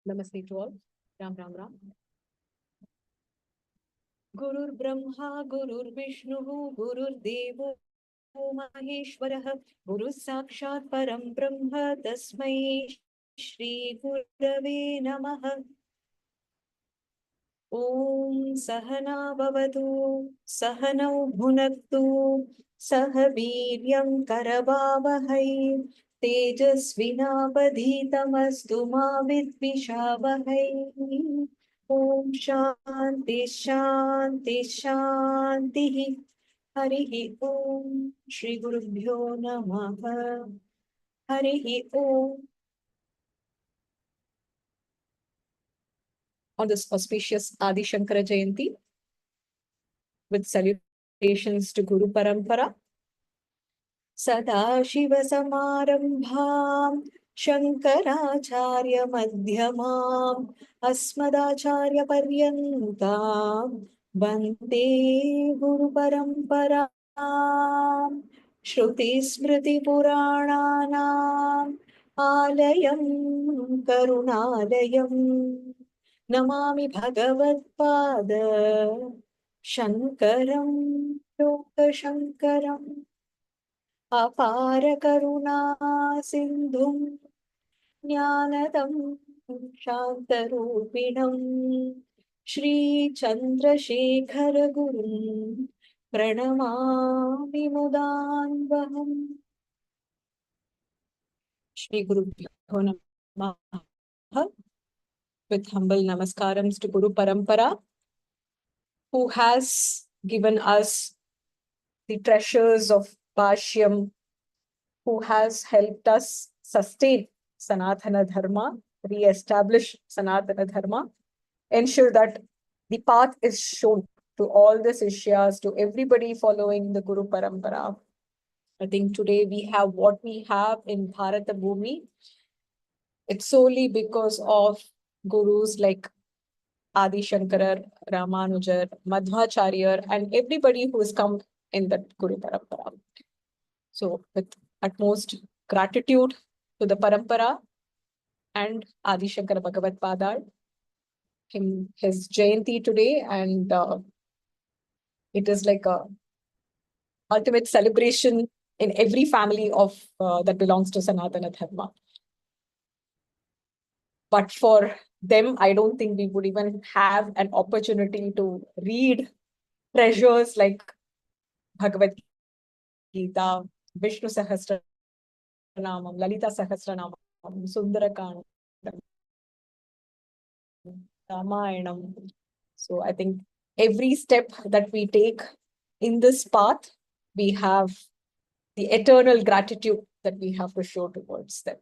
Namaste to all. Ram Ram Ram. Gurur Brahma, Gurur Vishnu, Gurur Devo Maheshwarah, Guru Sakshat Param Brahma, Tasmai Shri Gurave Namaha. Om Sahana Bhavatu, Sahanau Bhunaktu, Sahaviryam Karavavahai, Tejasvinavadhitamastu ma vidvishavahai. Om Shanti Shanti Shanti. Harihi Om Shri Gurubhyo Namaha. Harihi Om. On this auspicious Adi Shankara Jayanti, with salutations to Guru Parampara, Sadashiva Samarambham Shankaracharya Madhyamam Asmadacharya Paryantam Bande Guru Paramparam Shruti Smriti Purananam Alayam Karunalayam Namami Bhagavad-pada Shankaram Loka Shankaram Apara Karuna Sindhum Jnanadam Shantarupinam Shri Chandrasekhara Gurum Pranamami Mudanvaham. Shri Guru Namaha. With humble namaskarams to Guru Parampara, who has given us the treasures of Bhashyam, who has helped us sustain Sanatana Dharma, re-establish Sanatana Dharma, ensure that the path is shown to all the Sishyas, to everybody following the Guru Parampara. I think today we have what we have in Bharata Bhumi. It's solely because of gurus like Adi Shankara, Ramanujar, Madhvacharya, and everybody who has come in that Guru Parampara. So with utmost gratitude to the Parampara and Adi Shankara Bhagavad Padar, his Jayanti today, and it is like a ultimate celebration in every family of that belongs to Sanatana Dharma. But for them, I don't think we would even have an opportunity to read treasures like Bhagavad Gita, Vishnu Sahasranamam, Lalita Sahasranamam, Sundarakandam, Ramayanam. So I think every step that we take in this path, we have the eternal gratitude that we have to show towards them.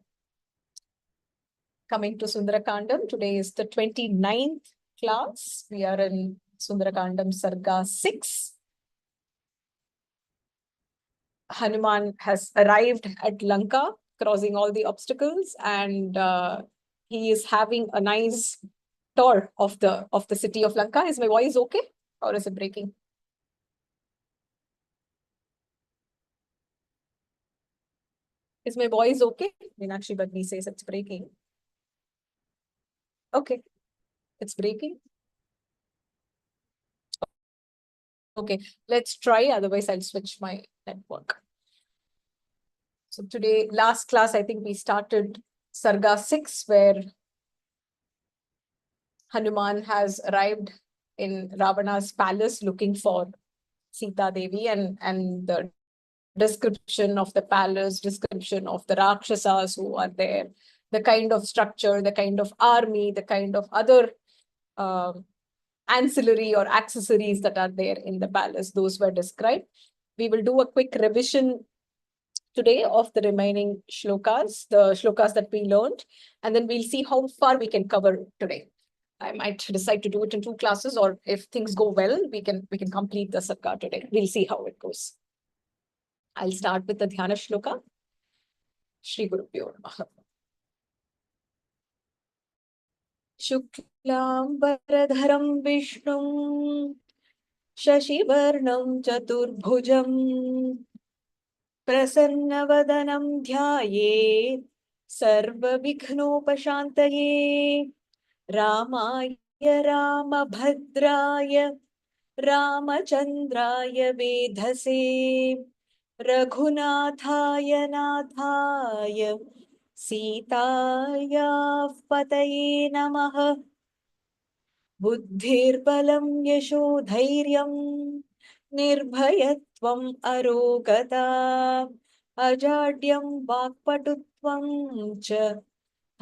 Coming to Sundarakandam, today is the 29th class. We are in Sundarakandam Sarga 6. Hanuman has arrived at Lanka, crossing all the obstacles, and he is having a nice tour of the city of Lanka. Is my voice okay, or is it breaking? Is my voice okay? Meenakshi Bagni says it's breaking. Okay, it's breaking. Okay, let's try. Otherwise, I'll switch my network. So today, last class, I think we started Sarga 6, where Hanuman has arrived in Ravana's palace looking for Sita Devi, and the description of the palace, description of the Rakshasas who are there, the kind of structure, the kind of army, the kind of other ancillary or accessories that are there in the palace. Those were described. We will do a quick revision today of the remaining shlokas, the shlokas that we learned, and then we'll see how far we can cover today. I might decide to do it in 2 classes, or if things go well, we can complete the Sarga today. We'll see how it goes. I'll start with the Dhyana Shloka. Shri Gurubhyo Namaha. Shuklam Varadharam Vishnum Shashivarnam Chaturbhujam Prasannavadanam Dhyaye Sarva Vikhnopashantaye रामाय रामभद्राय रामचन्द्राय वेधसे रघुनाथाय नाथाय सीतायाः पतये नमः। बुद्धिर्बलं यशोधैर्यं निर्भयत्वम् अरोगता अजाड्यं वाक्पटुत्वं च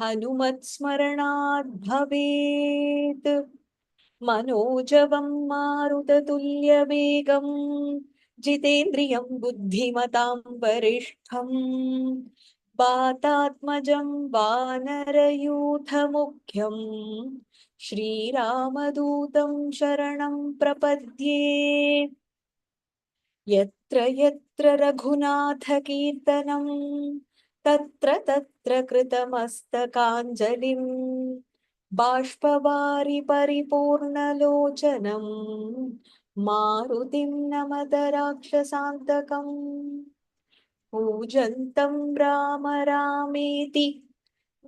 हनुमत्स्मरणात् भवेत्। मनोजवं मारुततुल्यवेगं जितेन्द्रियं बुद्धिमतां वरिष्ठं वातात्मजं वानरयूथमुख्यं श्रीरामदूतं शरणं प्रपद्ये। यत्र यत्र रघुनाथकीर्तनं तत्र तत्र कृतमस्तकाञ्जलिं बाष्पवारि परिपूर्णलोचनं मारुतिं नमत राक्षसान्तकम्। कूजन्तं राम रामेति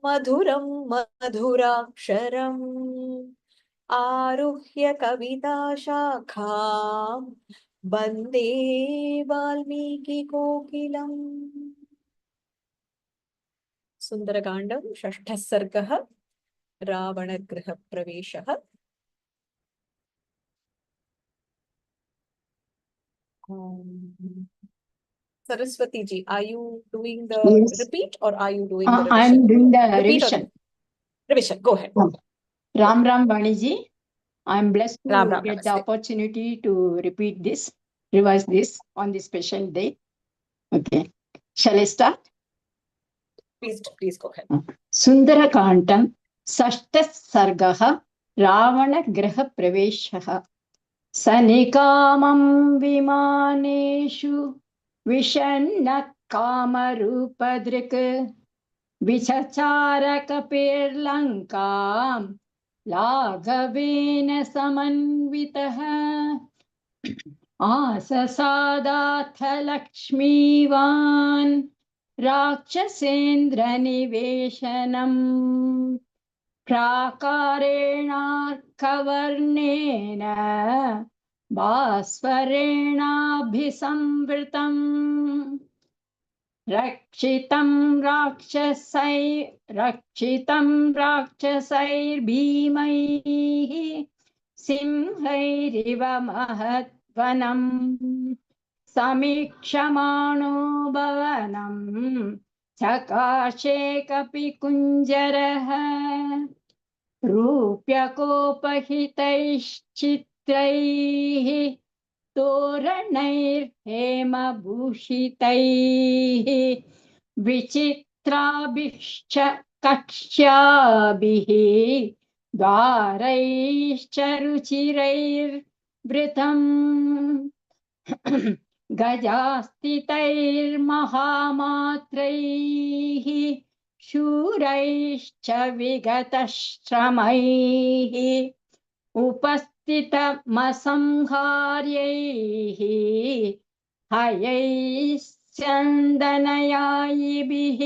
मधुरं मधुराक्षरम् आरुह्य कविताशाखां वन्दे वाल्मीकिकोकिलम्। सुन्दरकाण्डं षष्ठः सर्गः रावणगृहप्रवेशः। Saraswati ji, are you doing the repeat or are you doing the revision? I am doing the repeat revision. Revision, go ahead. Ram Ram Vaniji, I am blessed to Ram Ram, get namaste. the opportunity to repeat this, revise this on this special day. Okay. Shall I start? Please go ahead. Sundarakandam, Sashtas Sargaha, Ravana Graha Praveshaha. Sanikamam Vimaneshu, Vishanna Kamarupadrik. विचचारकपेर्लङ्कां लाघवेन समन्वितः आससादाथ लक्ष्मीवान् राक्षसेन्द्रनिवेशनम् प्राकारेणार्कवर्णेन भास्वरेणाभिसंवृतम् रक्षितं राक्षसैर्भीमैः सिंहैरिव महद्वनम् समीक्षमाणो भवनं चकाशे कपिकुञ्जरः रूप्यकोपहितैश्चित्रैः तोरणैर्हेमभूषितैः विचित्राभिश्च कक्ष्याभिः द्वारैश्च रुचिरैर्वृतम् गजास्तितैर्महामात्रैः शूरैश्च विगतश्रमैः उपस्थितमसंहार्यैः हयैश्चन्दनयायिभिः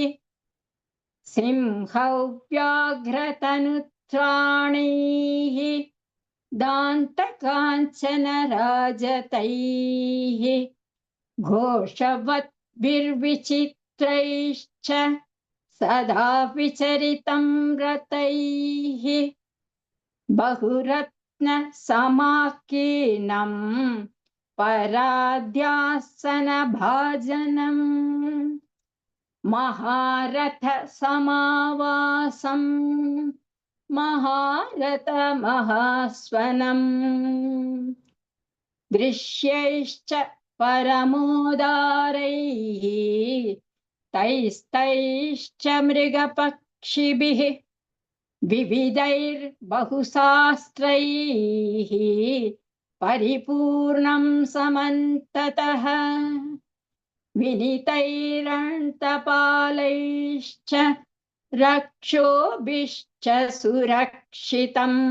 सिंहव्याघ्रतनुत्राणैः दान्तकाञ्चनराजतैः घोषवद्भिर्विचित्रैश्च सदा विचरितं रतैः बहुरत्नसमाकीर्णं पराध्यासनभाजनम् महारथसमावासं महारथमहास्वनम् दृश्यैश्च परमोदारैः तैस्तैश्च मृगपक्षिभिः विविधैर्बहुशास्त्रैः परिपूर्णं समन्ततः विनीतैरन्तपालैश्च रक्षोभिश्च सुरक्षितम्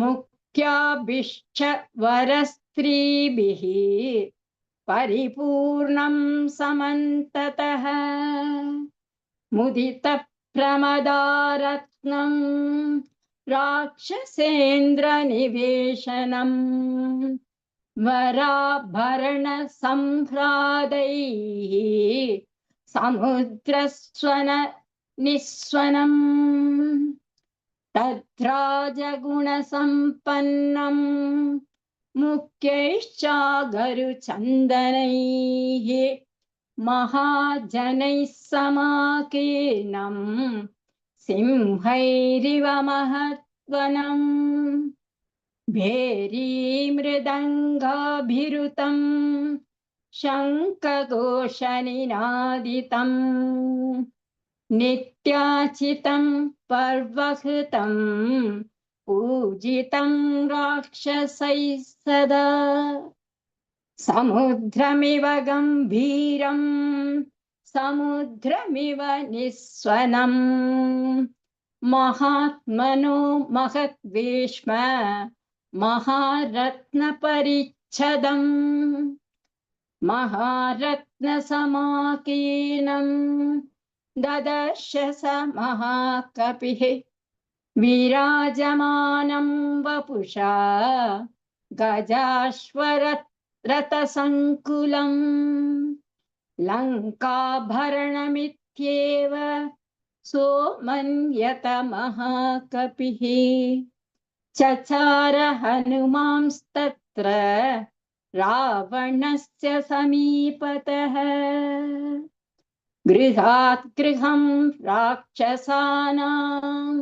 मुख्याभिश्च वरस्त्रीभिः परिपूर्णं समन्ततः मुदितप्रासादैश्च प्रमदारत्नं राक्षसेन्द्रनिवेशनम् वराभरणसम्भ्रादैः समुद्रस्वन निस्वनम् तद्राजगुणसम्पन्नम् मुख्यैश्चागरुचन्दनैः महाजनैः समाकीर्णम् सिंहैरिव महत्वनम् भेरीमृदङ्गाभिरुतम् शङ्खघोषनिनादितम् नित्याचितं पर्वहृतं पूजितं राक्षसैः सदा समुद्रमिव गम्भीरं समुद्रमिव निस्वनम् महात्मनो महद्वेश्म महारत्नपरिच्छदम् महारत्नसमाकीर्णम् ददर्श स महाकपिः विराजमानं वपुषा गजाश्वरथसङ्कुलम् लङ्काभरणमित्येव सोमन्यत महाकपिः चचार हनुमांस्तत्र रावणस्य समीपतः गृहात् गृहं राक्षसानाम्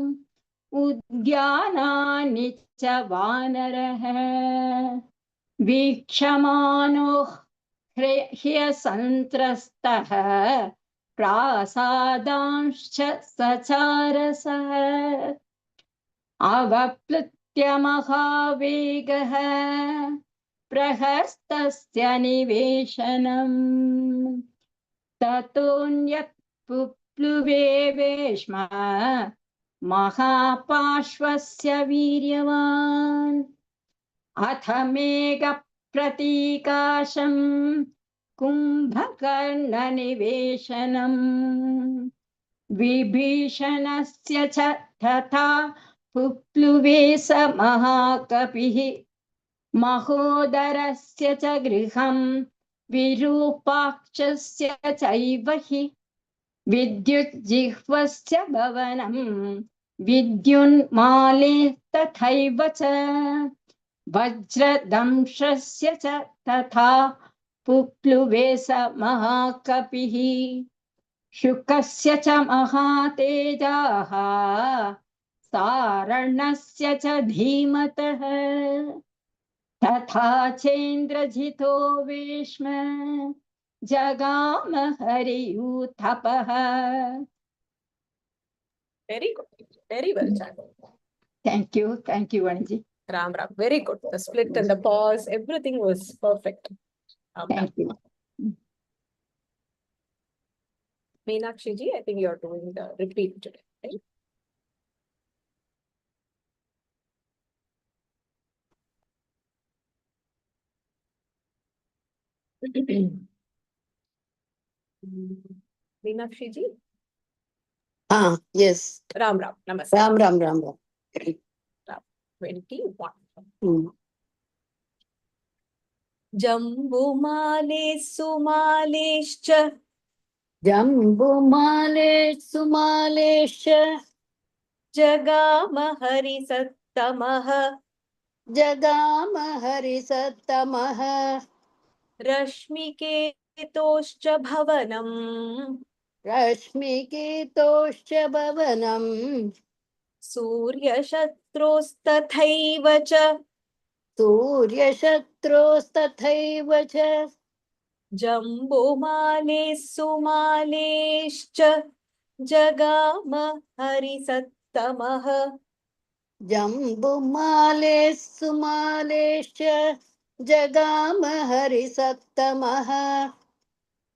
उद्यानानि च वानरः वीक्षमानो ह्यसन्त्रस्तः प्रासादांश्च सचारसः अवप्लुत्य महावेगः प्रहस्तस्य निवेशनम् ततोऽन्यत् पुप्लुवे वेश्म महापार्श्वस्य वीर्यवान् अथ मेघप्रतीकाशं कुम्भकर्णनिवेशनम् विभीषणस्य च तथा पुप्लुवे स महाकपिः महोदरस्य च गृहं विरूपाक्षस्य चैव हि विद्युज्जिह्वस्य भवनं विद्युन्माले तथैव च वज्रदंशस्य च तथा पुप्लुवे स महाकपिः शुकस्य च महातेजाः सारणस्य च धीमतः तथा चेन्द्रजितो वेश्म जगाम हरियूथपः. Very good. Very well, Chant. Thank you, Vanji. Ram Ram. Very good. The split and the pause, everything was perfect. Thank you. Meenakshi ji, I think you are doing the repeat today, right? Meenakshi ji? Yes. Ram Ram. Namaste. Ram Ram Ram Ram. 21. Jambumale sumaleshch Jambumale sumalesha Jagama harisattamah Jagama harisattamah Rashmiketoscha bhavanam Rashmiketoscha bhavanam Surya shatrostathaiva cha Surya shatrostathaiva cha Jambumale sumaleshch Jagama harisattamah Jambumale sumalesha Jagama harisattamah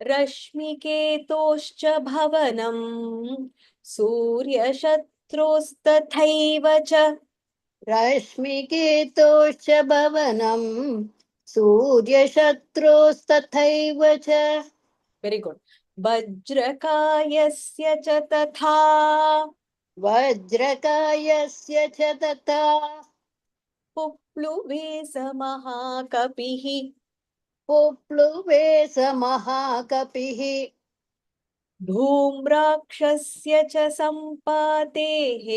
Rashmiketoscha bhavanam Surya shatrostathaiva cha Rashmiketoscha bhavanam Surya shatrostathaiva cha. Very good. वज्रकायस्य च तथा वज्रकायस्य च तथा पुप्लुवे स महाकपिः पुप्लुवे स महाकपिः धूम्राक्षस्य च सम्पातेः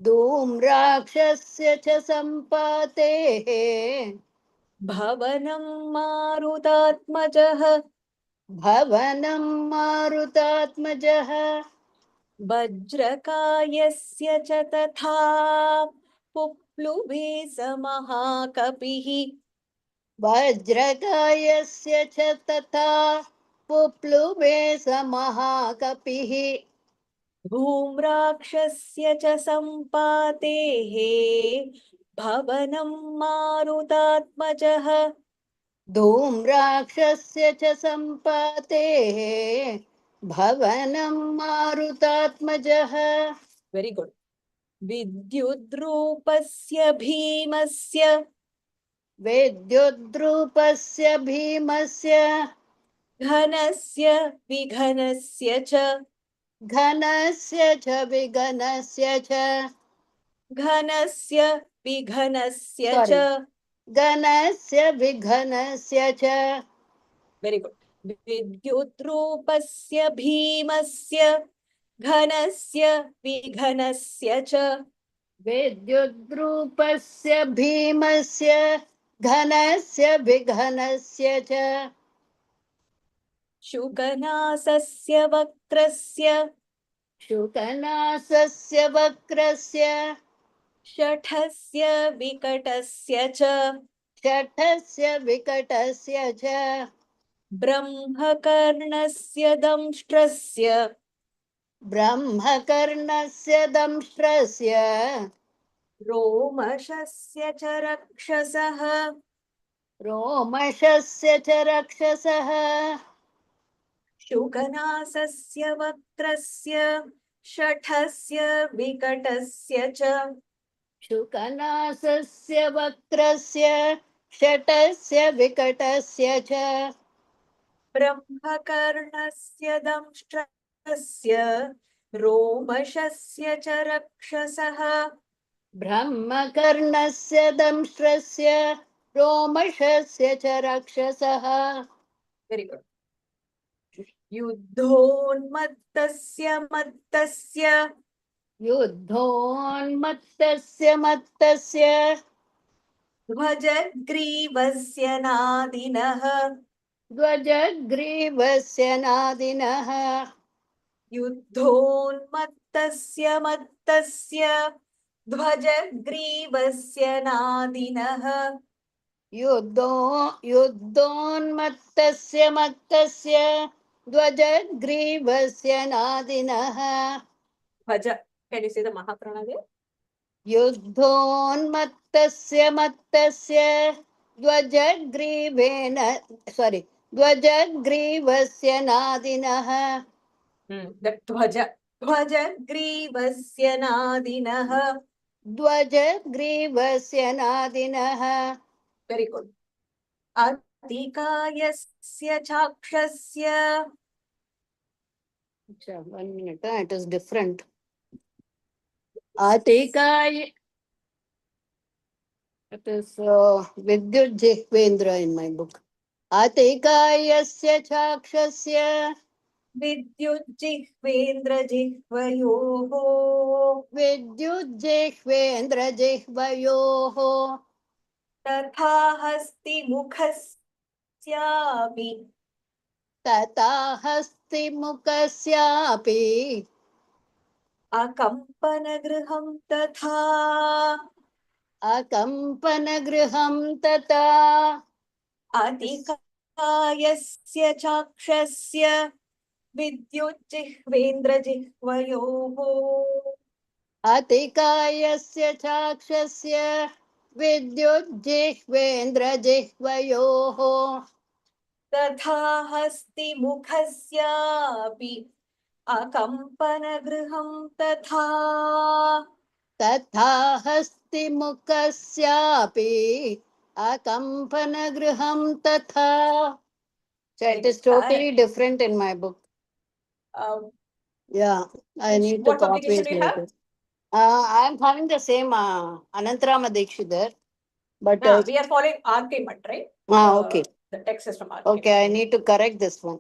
धूम्राक्षस्य च सम्पातेः भवनं मारुतात्मजः भवनं मारुतात्मजः वज्रकायस्य च तथा पुप्लुवे स महाकपिः वज्रकायस्य च तथा पुप्लुवे स महाकपिः धूम्राक्षस्य च सम्पातेः भवनं मारुतात्मजः धूम्राक्षस्य च सम्पातेः भवनं मारुतात्मजः वेरी गुड विद्युद्रूपस्य भीमस्य विद्युद्रूपस्य भीमस्य घनस्य विघनस्य च घनस्य च विघनस्य च घनस्य विघनस्य च Sorry. घनस्य विघनस्य च वेरी गुड विद्युद्रूपस्य भीमस्य घनस्य विघनस्य च विद्युद्रूपस्य भीमस्य घनस्य विघनस्य च शुकनासस्य वक्त्रस्य शुकनासस्य वक्रस्य शठस्य विकटस्य च शठस्य विकटस्य च ब्रह्मकर्णस्य दंष्ट्रस्य ब्रह्मकर्णस्य दंष्ट्रस्य रोमशस्य च रक्षसः रोमशस्य च रक्षसः शुकनासस्य वक्त्रस्य शठस्य विकटस्य च शुकनासस्य वक्त्रस्य शटस्य विकटस्य च ब्रह्मकर्णस्य दंष्ट्रस्य रोमशस्य च रक्षसः ब्रह्मकर्णस्य दंष्ट्रस्य रोमशस्य च रक्षसः वेरी गुड युद्धोन्मत्तस्य मत्तस्य युद्धोन्मत्तस्य मत्तस्य ध्वजग्रीवस्य नादिनः ध्वजग्रीवस्य नादिनः युद्धोन्मत्तस्य मत्तस्य ध्वजग्रीवस्य नादिनः युद्धोन्मत्तस्य मत्तस्य ध्वजग्रीवस्य नादिनः ध्वज can you say the महाप्राण there युद्धोन्मत्तस्य मत्तस्य ध्वजग्रीवेन ध्वजग्रीवस्य नादिनः the ध्वजग्रीवस्य नादिनः ध्वजग्रीवस्य नादिनः very good अतिकायस्य चाक्षस्य One minute, it is different. Atikai, it is Vidyut Jihvendra in my book. Atikayasya chakshasya विद्युज्जिह्वेन्द्रजिह्वयोः Vidyut Jihvendra Jihvayoho तथा हस्तिमुखस्यापि Tata hasti mukasyapi अकम्पनगृहं तथा Akampanagृहं tata अतिकायस्य चाक्षस्य विद्युज्जिह्वेन्द्रजिह्वयोः Atikayasya chakshasya Vidyut Jihvendra Jihvayoho तथा हस्तिमुखस्यापि अकम्पनगृहं तथा तथा हस्ति मुखस्यापि अकम्पनगृहं तथा So it is totally different in my book. Yeah, I need to What copy publication it do you have? later. I'm having the same Anantarama Dikshidhar, but We are following R.K. Bhatt, right? okay. The text is from R.K. Okay, I need to correct this one.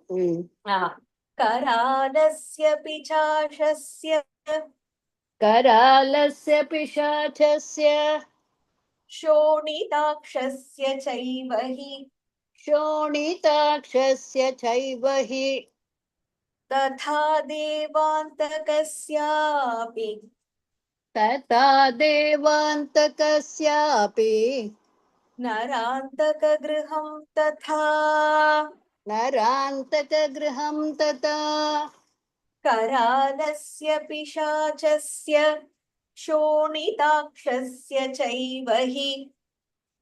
Karalasya pichashasya Karalasya Pishachasya शोणिताक्षस्य चैव हि Shonitakshasya Chaivahi तथा देवान्तकस्यापि Tata Devantakasyapi नरान्तकगृहं तथा Narantakagriham Tata करालस्य पिशाचस्य शोणिताक्षस्य चैव हि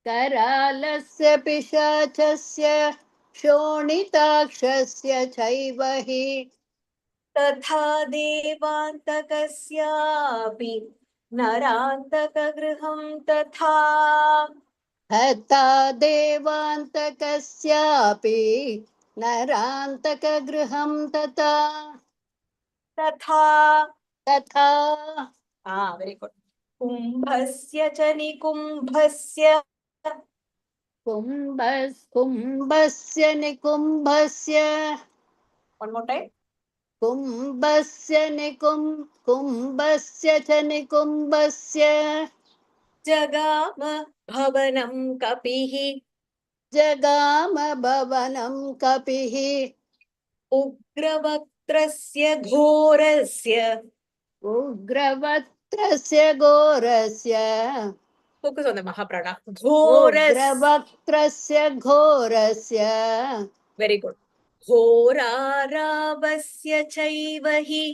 Karalasya Pishachasya Shonitakshasya Chaivahi तथा देवान्तकस्यापि नरान्तकगृहं तथा Hatha Devantakasyapi Narantakagृहं Tata तथा Tata very good. कुम्भस्य च निकुम्भस्य Kumbhasya Nikumbhasya one more time. Kumbhasya च निकुम्भस्य जगाम भवनं कपिः जगाम भवनं कपिः उग्रवक्त्रस्य घोरस्य उग्रवक्त्रस्य घोरस्य focus on the Mahaprana. Ghoras. उग्रवक्त्रस्य घोरस्य Very good. घोरारावस्य चैव हि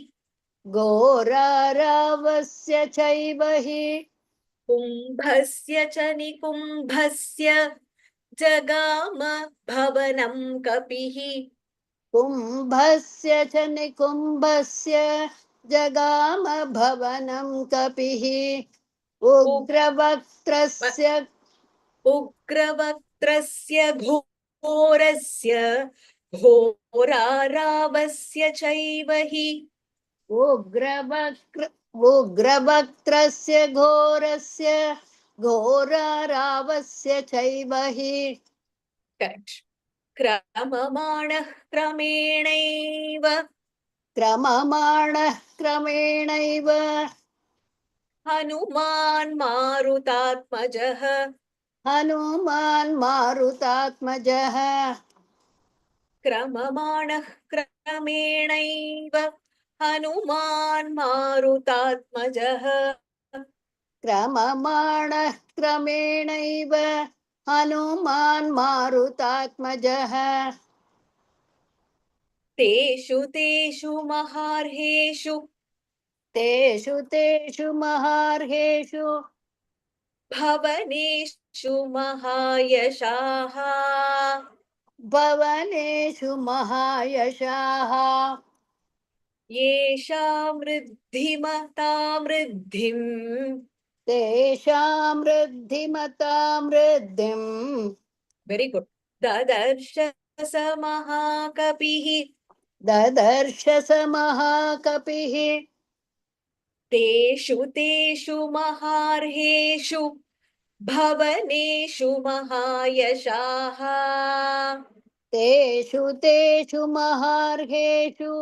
घोरारावस्य चैव हि कुम्भस्य च निकुम्भस्य जगाम भवनं कपिः कुम्भस्य च निकुम्भस्य जगाम भवनं कपिः उग्रवक्त्रस्य घोरस्य घोरारावस्य चैव हि उग्रवक्त्रस्य घोरस्य घोरारावस्य चैव हि Correct. क्रममाणः क्रमेणैव क्रममाणः क्रमेणैव हनुमान् मारुतात्मजः हनुमान् मारुतात्मजः क्रममाणः क्रमेणैव हनुमान् मारुतात्मजः क्रममाणः क्रमेणैव हनुमान् मारुतात्मजः तेषु तेषु महार्हेषु तेषु महार्हेषु भवनेषु महायशाः भवनेषु महायशाः येषां वृद्धिमतां वृद्धिम् तेषां वृद्धिमतां वृद्धिम् वेरी गुड ददर्श स महाकपिः ददर्श स महाकपिः तेषु महार्हेषु भवनेषु महायशाः तेषु महार्हेषु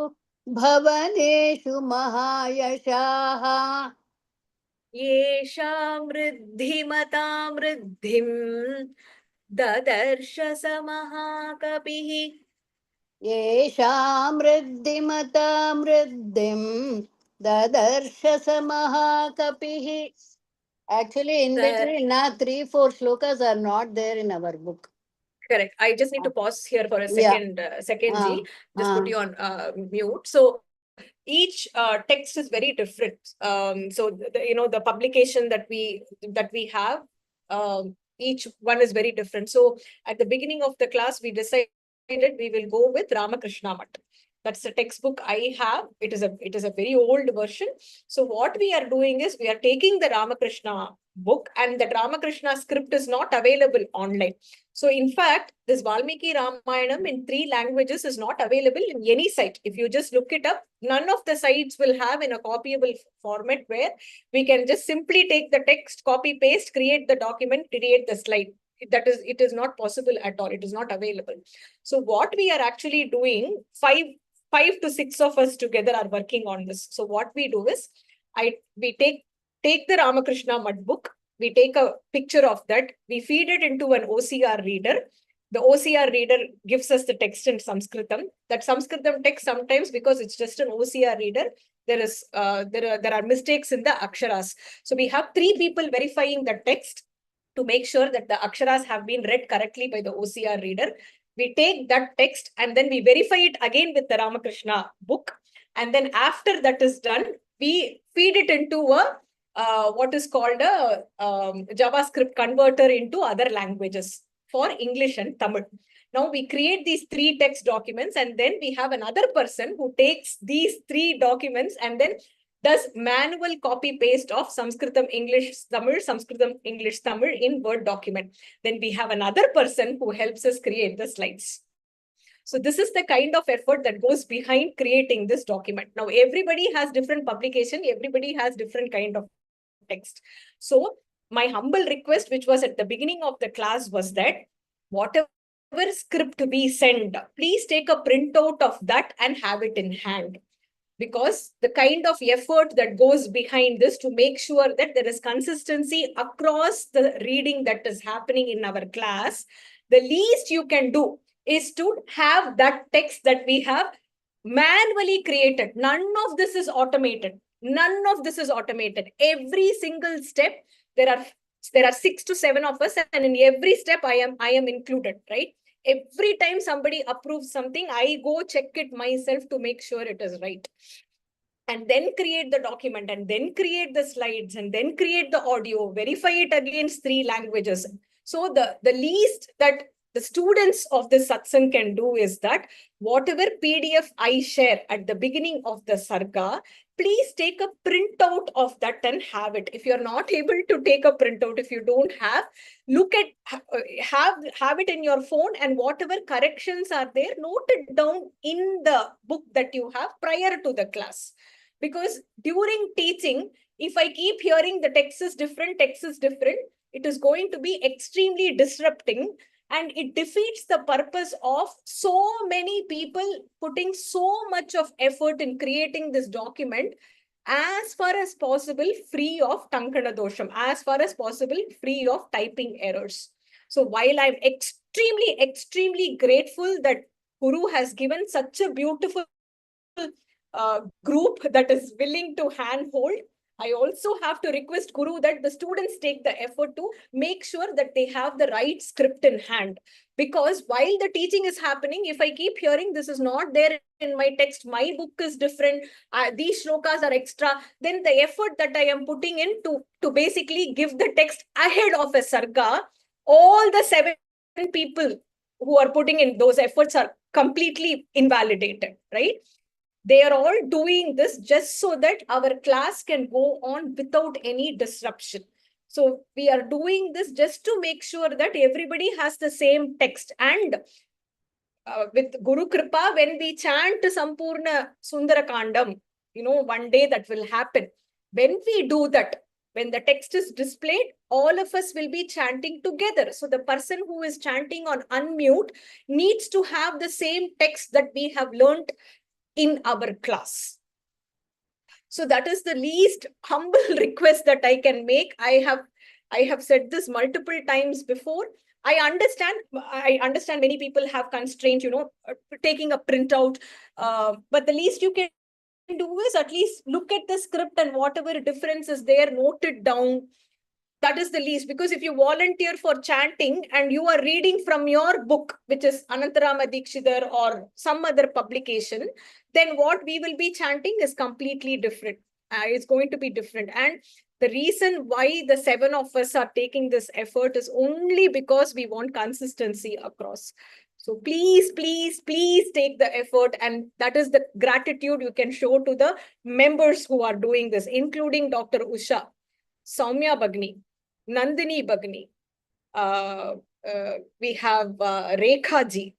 भवनेषु महायशाः येषां वृद्धिमतां वृद्धिम् ददर्श स महाकपिः येषां वृद्धिमतां वृद्धिम् ददर्श स महाकपिः. Actually, in between, 3-4 slokas are not there in our book. Correct. I just need to pause here for a second, second G. Just put you on mute. So each text is very different. So the publication that we have, each one is very different. So at the beginning of the class, we decided we will go with Ramakrishna Math. That's the textbook I have. It is a very old version. So what we are doing is we are taking the Ramakrishna book, and the Ramakrishna script is not available online. So in fact, this Valmiki Ramayanam in 3 languages is not available in any site. If you just look it up, none of the sites will have in a copyable format where we can just simply take the text, copy, paste, create the document, create the slide. It is not possible at all. It is not available. So what we are actually doing, five to six of us together are working on this. So what we do is, we take the Ramakrishna mud book, we take a picture of that, we feed it into an OCR reader. The OCR reader gives us the text in Sanskritam. That Sanskritam text sometimes, because it's just an OCR reader, there are mistakes in the aksharas. So we have 3 people verifying the text to make sure that the aksharas have been read correctly by the OCR reader. We take that text and then we verify it again with the Ramakrishna book. And then after that is done, we feed it into what is called a JavaScript converter into other languages for English and Tamil. Now we create these 3 text documents, and then we have another person who takes these 3 documents and then does manual copy paste of Sanskritam English Tamil, Sanskritam English Tamil in Word document. Then we have another person who helps us create the slides. So this is the kind of effort that goes behind creating this document. Now everybody has different publication, everybody has different kind of text. So my humble request, which was at the beginning of the class, was that whatever script we send, please take a printout of that and have it in hand. Because the kind of effort that goes behind this to make sure that there is consistency across the reading that is happening in our class, the least you can do is to have that text that we have manually created. None of this is automated. None of this is automated. Every single step, there are 6 to 7 of us, and in every step I am included, right? Every time somebody approves something, I go check it myself to make sure it is right. And then create the document, and then create the slides, and then create the audio, verify it against 3 languages. So the least that the students of this satsang can do is that whatever PDF I share at the beginning of the Sarga, please take a printout of that and have it. If you're not able to take a printout, if you don't have, look at, have it in your phone, and whatever corrections are there, note it down in the book that you have prior to the class. Because during teaching, if I keep hearing the text is different, it is going to be extremely disrupting, and it defeats the purpose of so many people putting so much of effort in creating this document, as far as possible free of tankana dosham, as far as possible free of typing errors. So while I'm extremely grateful that Guru has given such a beautiful group that is willing to handhold, I also have to request Guru that the students take the effort to make sure that they have the right script in hand. Because while the teaching is happening, if I keep hearing this is not there in my text, my book is different, these shlokas are extra, then the effort that I am putting in to basically give the text ahead of a sarga, all the 7 people who are putting in those efforts are completely invalidated, right? They are all doing this just so that our class can go on without any disruption. So we are doing this just to make sure that everybody has the same text. And with Guru Kripa, when we chant Sampurna Sundara Kandam, one day that will happen. When we do that, when the text is displayed, all of us will be chanting together. So the person who is chanting on unmute needs to have the same text that we have learned in our class. So that is the least humble request that I can make. I have said this multiple times before. I understand many people have constraint, taking a printout, but the least you can do is at least look at the script, and whatever difference is there, note it down. That is the least, because if you volunteer for chanting and you are reading from your book, which is Anantarama Dikshidhar or some other publication, then what we will be chanting is completely different. It's going to be different. And the reason why the 7 of us are taking this effort is only because we want consistency across. So please, please, please take the effort. And that is the gratitude you can show to the members who are doing this, including Dr. Usha, Soumya Bagni, Nandini Bagni. We have Rekha ji.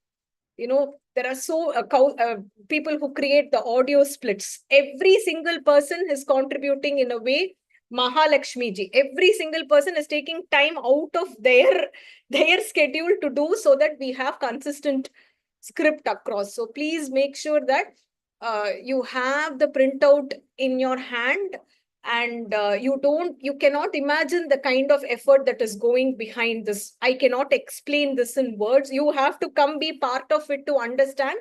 There are people who create the audio splits. Every single person is contributing in a way. Mahalakshmi ji, every single person is taking time out of their schedule to do, so that we have consistent script across. So please make sure that you have the printout in your hand, and you cannot imagine the kind of effort that is going behind this. I cannot explain this in words. You have to come be part of it to understand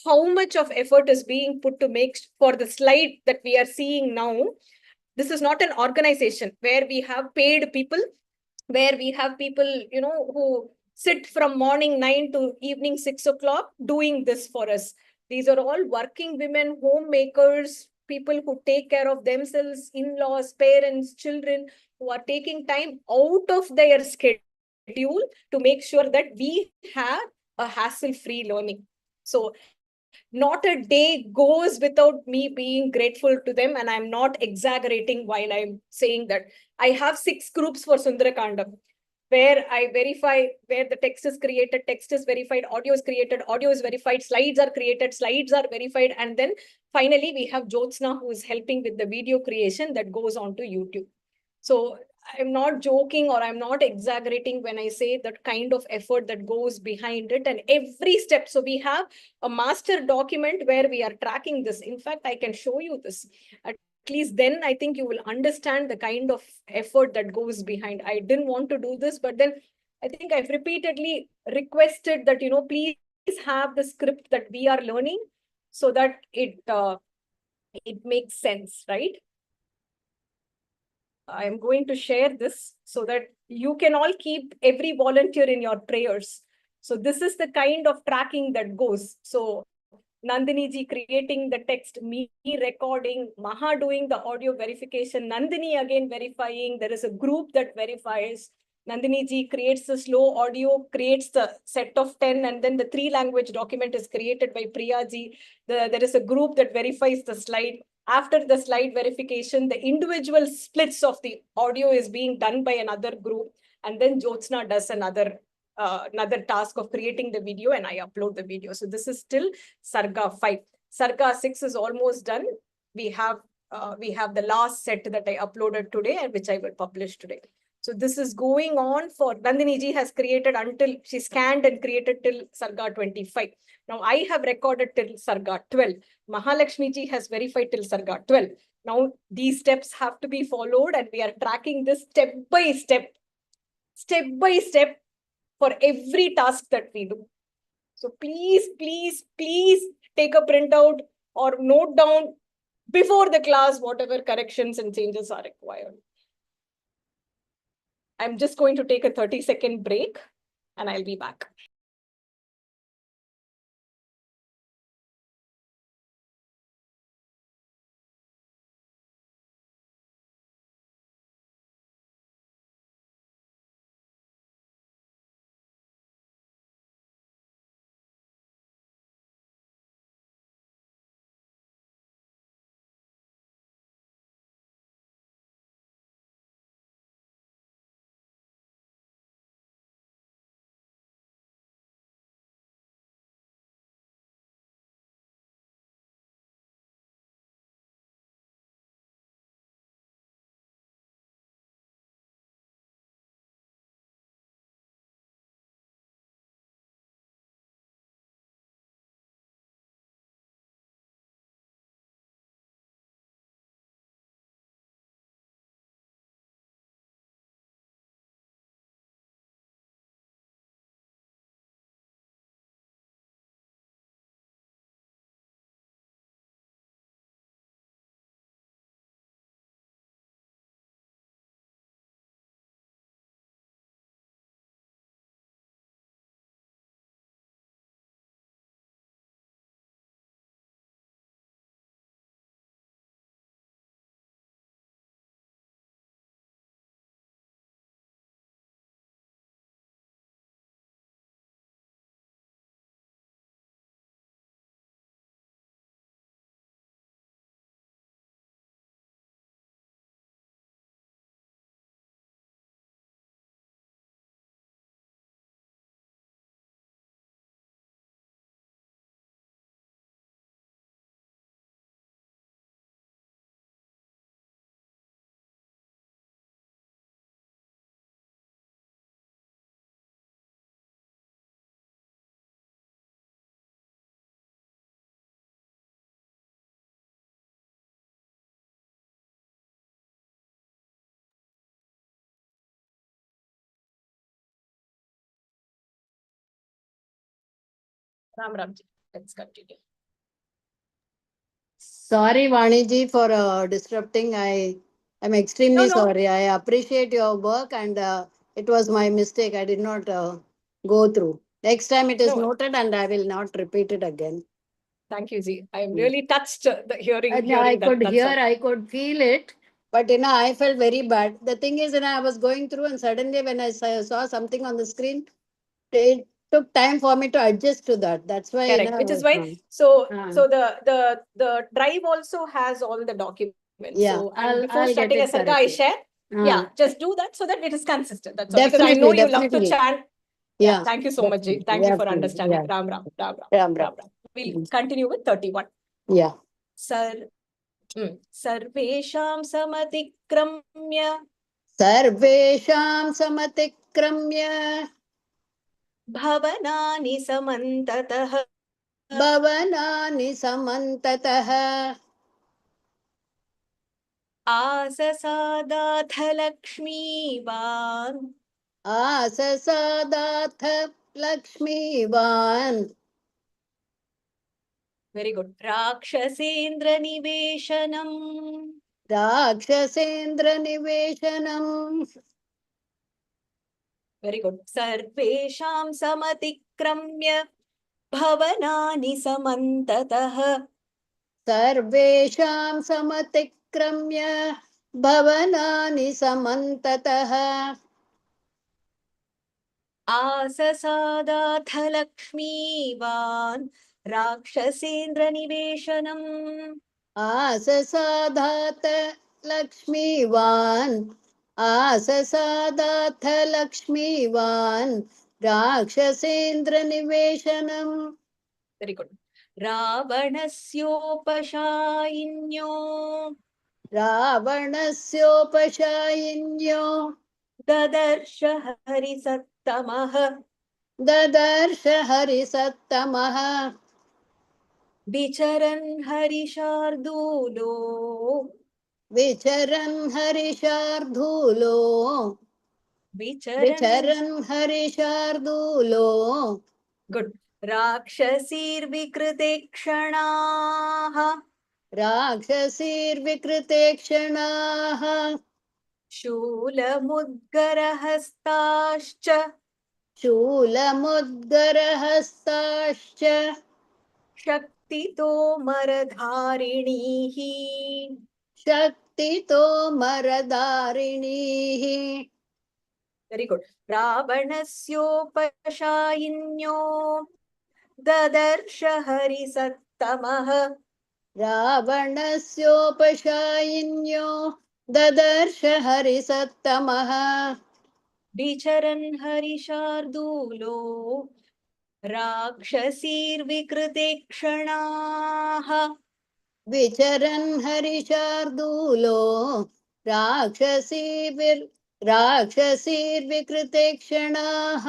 how much of effort is being put to make for the slide that we are seeing now. This is not an organization where we have paid people, where we have people, who sit from morning 9 to evening 6 o'clock doing this for us. These are all working women, homemakers, people who take care of themselves, in-laws, parents, children, who are taking time out of their schedule to make sure that we have a hassle-free learning. So not a day goes without me being grateful to them. And I'm not exaggerating while I'm saying that. I have 6 groups for Sundarakandam, where I verify where the text is created, text is verified, audio is created, audio is verified, slides are created, slides are verified. And then finally, we have Jyotsna, who is helping with the video creation that goes on to YouTube. So I'm not joking, or I'm not exaggerating when I say that kind of effort that goes behind it, and every step. So we have a master document where we are tracking this. In fact, I can show you this. At least then I think you will understand the kind of effort that goes behind. I didn't want to do this, but then I think I've repeatedly requested that, please have the script that we are learning, so that it makes sense, right? I'm going to share this so that you can all keep every volunteer in your prayers. So this is the kind of tracking that goes. So Nandini ji creating the text, me recording, Maha doing the audio verification, Nandini again verifying. There is a group that verifies. Nandini ji creates the slow audio, creates the set of 10, and then the 3-language document is created by Priya ji. There is a group that verifies the slide. After the slide verification, the individual splits of the audio is being done by another group. And then Jyotsna does another task of creating the video, and I upload the video. So this is still Sarga 5. Sarga 6 is almost done. We have the last set that I uploaded today, and which I will publish today. So this is going on for Nandini ji has created until she scanned and created till Sarga 25. Now I have recorded till Sarga 12. Mahalakshmi ji has verified till Sarga 12. Now these steps have to be followed, and we are tracking this step by step for every task that we do. So please, please, please take a printout or note down before the class whatever corrections and changes are required. I'm just going to take a 30-second break, and I'll be back. Ram Ramji, let's continue. Sorry, Vaniji, for disrupting. I'm extremely No. sorry. I appreciate your work, and it was my mistake. I did not go through. Next time it is No. noted, and I will not repeat it again. Thank you, Ji. I'm really touched hearing I that. could That's hear, all. I could feel it, but I felt very bad. The thing is, I was going through, and suddenly when I saw something on the screen, it took time for me to adjust to that. That's why, Correct. Which is why, so the drive also has all the documents. yeah, So, and before I'll get starting a it Sarga, I corrected. share. Yeah, just do that so that it is consistent. That's all. Because I Definitely, know you love to definitely. chant. Yeah. Thank you so much, Ji. Definitely. Thank you for Definitely. understanding. Yeah. Ram Ram. Ram Ram. Ram, Ram Ram. Ram. We'll continue with 31. Yeah. सर्वेषां समतिक्रम्य सर्वेषां समतिक्रम्य भवनानि समन्ततः भवनानि समन्ततः आससादाथ लक्ष्मीवान् आससादाथ लक्ष्मीवान् very good राक्षसेन्द्र निवेशनम् राक्षसेन्द्र निवेशनम् very good सर्वेषां समतिक्रम्य भवनानि समन्ततः सर्वेषां समतिक्रम्य भवनानि समन्ततः आससादाथ लक्ष्मीवान् राक्षसेन्द्र निवेशनम् आससादाथ लक्ष्मीवान् आससादाथ लक्ष्मीवान् राक्षसेन्द्र निवेशनम् वेरी गुड रावणस्योपशायिन्यो रावणस्योपशायिन्यो ददर्श हरिसत्तमः ददर्श हरिसत्तमः विचरन् हरिशार्दूलो विचरन् हरिशार्दूलो विचरन् हरिशार्दूलो गुड राक्षसीर्विकृते क्षणाः राक्षसीर्विकृते क्षणाः शूलमुद्गरहस्ताश्च शूलमुद्गरहस्ताश्च शक्तितोमरधारिणीः शक्तितोमरधारिणीः वेरी गुड रावणस्योपशायिन्यो ददर्श हरिसत्तमः रावणस्योपशायिन्यो ददर्श हरिसत्तमः विचरन् हरिशार्दूलो राक्षसीर्विकृते क्षणाः विचरन् हरिशार्दूलो राक्षसीर्विकृते क्षणाः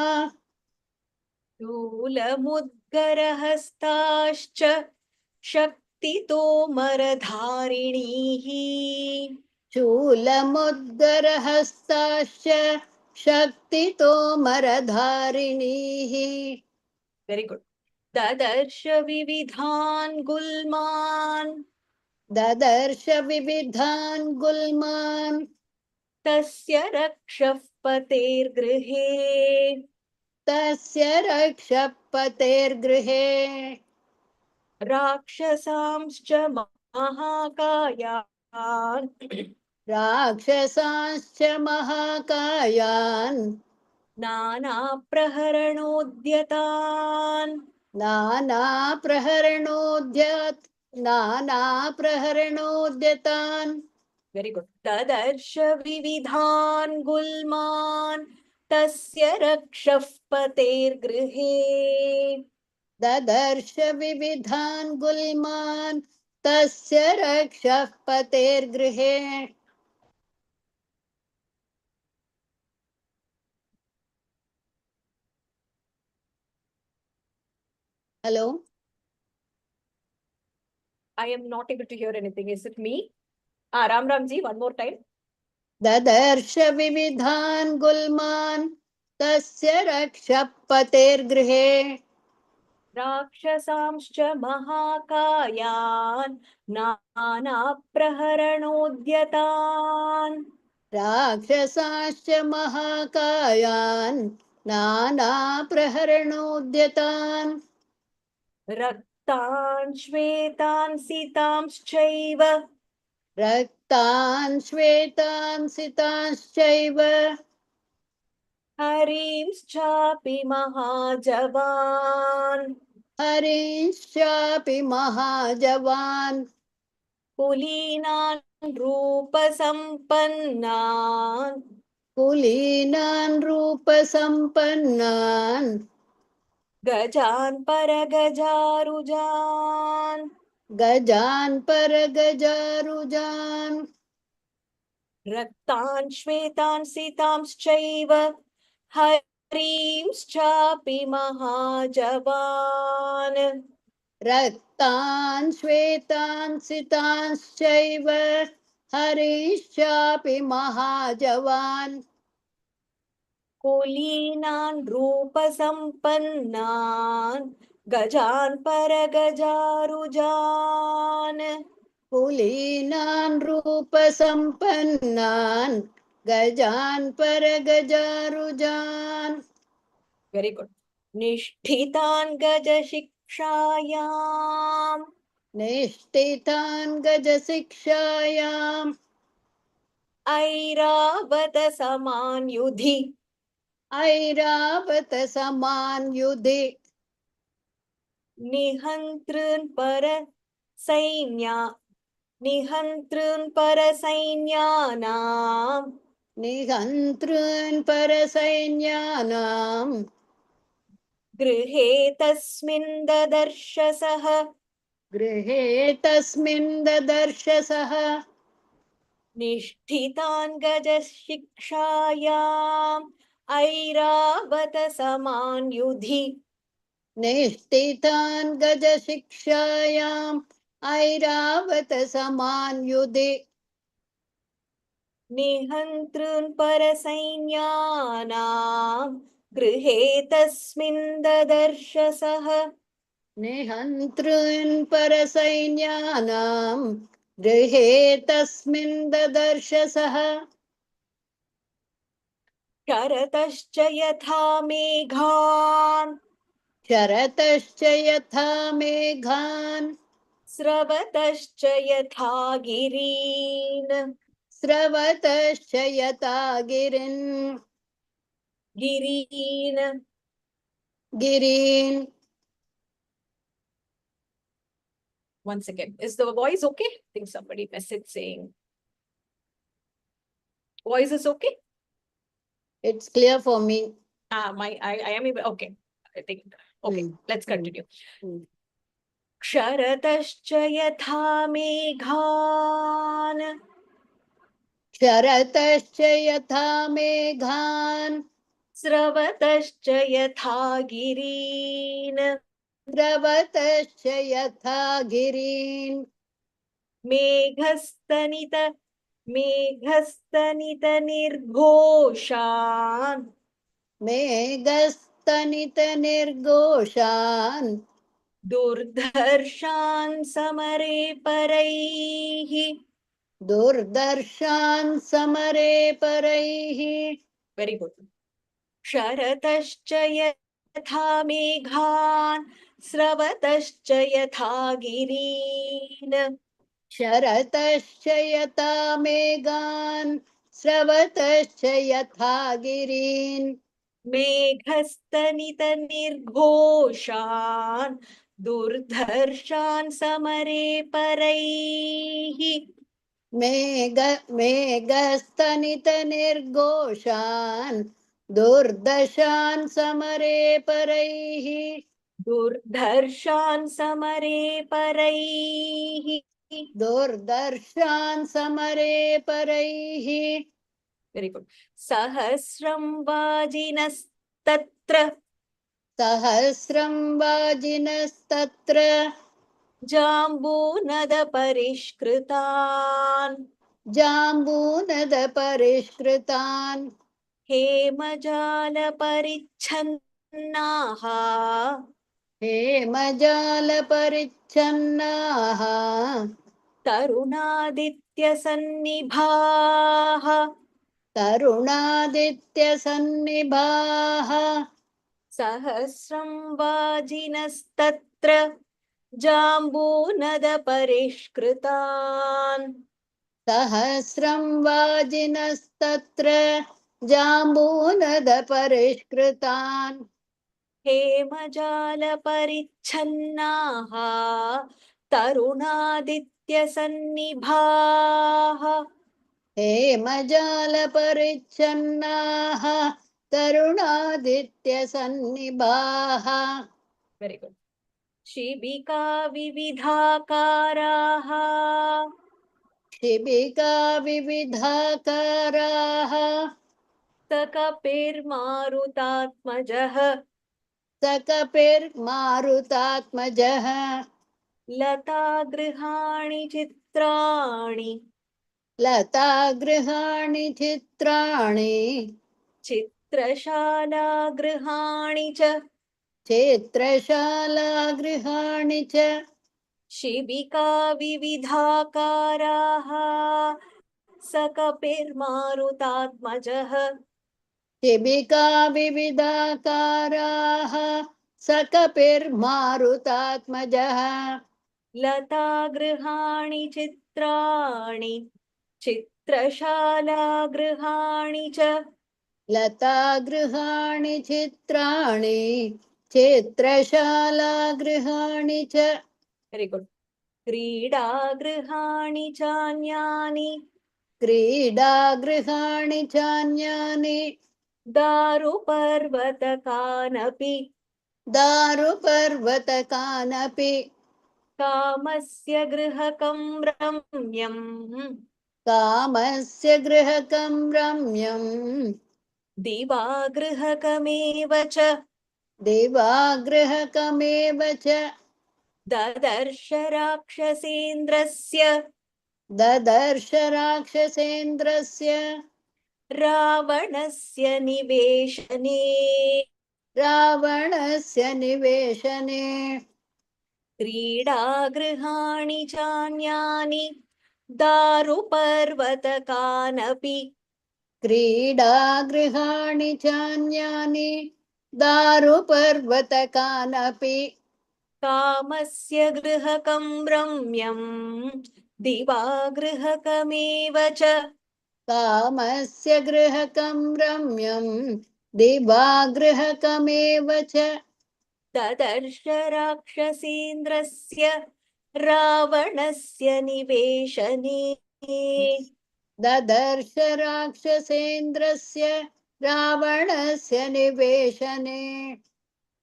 शूलमुद्गरहस्ताश्च शक्तितोमरधारिणीः शूलमुद्गरहस्ताश्च शक्तितोमरधारिणीः वेरी गुड ददर्श विविधान् गुल्मान् ददर्श विविधान् गुल्मान् तस्य रक्षः पतेर्गृहे तस्य रक्षपतेर्गृहे राक्षसांश्च महाकायान् राक्षसांश्च महाकायान् नानाप्रहरणोद्यतान् नानाप्रहरणोद्यतान् वेरी गुड ददर्श विविधान् गुल्मान् तस्य रक्षः पतेर्गृहे ददर्श विविधान् गुल्मान् तस्य रक्षः पतेर्गृहे hello I am not able to hear anything. Is it me? Ram Ramji, one more time. ददर्श विविधान् गुल्मान् तस्य रक्षः पतेर्गृहे राक्षसांश्च महाकायान् नानाप्रहरणोद्यतान् राक्षसाश्च महाकायान् नानाप्रहरणोद्यतान् रक्तान् श्वेतान् सितांश्चैव रक्तान् श्वेतान् सितांश्चैव हरींश्चापि महाजवान् हरींश्चापि महाजवान् कुलीनान् रूपसम्पन्नान् कुलीनान् रूपसम्पन्नान् गजान् परगजारुजान् गजान् परगजारुजान् रक्तान् श्वेतान् सितांश्चैव हरींश्चापि महाजवान् रक्तान् श्वेतान् सितांश्चैव हरीश्चापि महाजवान् कुलीनान् रूपसम्पन्नान् गजान् परगजारुजान् कुलीनान् रूपसम्पन्नान् गजान् परगजारुजान् वेरी गुड निष्ठितान् गजशिक्षायाम् निष्ठितान् गजशिक्षायाम् ऐरावत समान युधि ऐरावत समान युधि निहन्तॄन् पर सैन्या निहन्तॄन् पर सैन्यानाम् निहन्तॄन् परसैन्यानाम् गृहे तस्मिन् ददर्श सः गृहे तस्मिन् ददर्श सः निष्ठितान् गजशिक्षायाम् ऐरावत समान युधि निष्ठितान् गजशिक्षायाम् ऐरावत समान युधि निहन्तॄन् परसैन्यानाम् गृहे तस्मिन् ददर्श सः निहन्तॄन् परसैन्यानाम् गृहे तस्मिन् ददर्श सः शरतश्च यथा मेघान् शरतश्च यथा मेघान् स्रवतश्च यथा गिरीन् स्रवतश्च यथा गिरीन् गिरीन् One second. Is the voice okay? I think somebody messaged saying voice is okay. It's clear for me. I am able. Okay. I think okay. Let's continue. Mm. क्षरतश्च यथा मेघान् शरतश्च यथा मेघान् स्रवतश्च यथा गिरीन् स्रवतश्च यथा गिरीन् मेघस्तनित निर्घोषान् मेघस्तनित निर्घोषान् दुर्धर्षान् समरे परैः दुर्दर्शान् समरे परैः वेरी गुड शरतश्च यथा मेघान् स्रवतश्च यथा गिरीन् शरतश्च यथा मेघान् स्रवतश्च यथा गिरीन् मेघस्तनित निर्घोषान् दुर्धर्षान् समरे परैः मेघस्तनित निर्घोषान् दुर्दशान् समरे परैः दुर्धर्षान् समरे परैः दुर्दर्शान् समरे परैः वेरी गुड सहस्रं वाजिनस्तत्र सहस्रं वाजिनस्तत्र जाम्बूनदपरिष्कृतान् जाम्बूनदपरिष्कृतान् हेमजालपरिच्छन्नाः हेमजालपरिच्छन्नाः तरुणादित्यसन्निभाः तरुणादित्यसन्निभाः सहस्रं वाजिनस्तत्र जाम्बूनदपरिष्कृतान् सहस्रं वाजिनस्तत्र जाम्बूनदपरिष्कृतान् हेमजालपरिच्छन्नाः तरुणादित्यसन्निभाः हेमजालपरिच्छन्नाः तरुणादित्यसन्निभाः वेरी गुड शिबिका विविधाकाराः शिबिका विविधाकाराः सकपिर्मारुतात्मजः सकपिर्मारुतात्मजः लतागृहाणि चित्राणि लतागृहाणि चित्राणि चित्रशालागृहाणि च चित्रशालागृहाणि च शिबिका विविधाकाराः सकपिर्मारुतात्मजः शिबिका विविधाकाराः सकपिर्मारुतात्मजः लतागृहाणि चित्राणि चित्रशालागृहाणि च लतागृहाणि चित्राणि चित्रशालागृहाणि च वेरी गुड क्रीडागृहाणि चान्यानि क्रीडागृहाणि चान्यानि दारुपर्वतकानपि दारुपर्वतकानपि कामस्य गृहकं रम्यम् कामस्य गृहकं रम्यम् दिवागृहकमेव च दिवागृहकमेव च ददर्श राक्षसेन्द्रस्य ददर्श राक्षसेन्द्रस्य रावणस्य निवेशने रावणस्य निवेशने क्रीडागृहाणि चान्यानि दारुपर्वतकानपि क्रीडागृहाणि चान्यानि दारुपर्वतकानपि कामस्य गृहकं रम्यम् दिवागृहकमेव च कामस्य गृहकं रम्यं दिवागृहकमेव च ददर्श राक्षसेन्द्रस्य रावणस्य निवेशने ददर्श राक्षसेन्द्रस्य रावणस्य निवेशने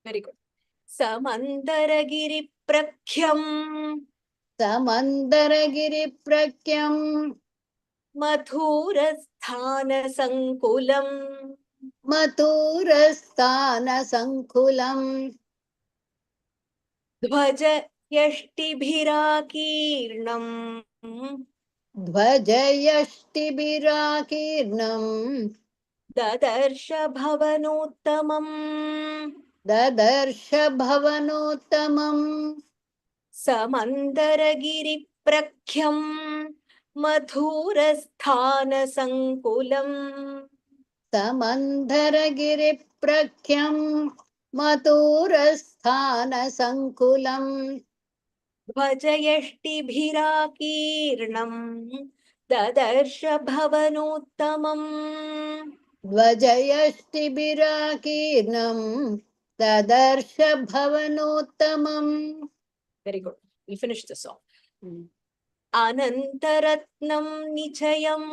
वेरी गुड समन्दरगिरिप्रख्यम् समन्दरगिरिप्रख्यम् मथुरस्थानसङ्कुलम् मथुरस्थानसङ्कुलम् ध्वजयष्टिभिराकीर्णम् ध्वजयष्टिभिराकीर्णम् ददर्श भवनोत्तमम् ददर्श भवनोत्तमम् समन्दरगिरिप्रख्यम् मथुरस्थानसङ्कुलम् समन्दरगिरिप्रख्यम् मथुरस्थानसङ्कुलम् ध्वजयष्टिभिराकीर्णम् ददर्श भवनोत्तमम् ध्वजयष्टिभिराकीर्णम् ददर्श भवनोत्तमम् very good will finish the song अनन्तरत्नं निचयम्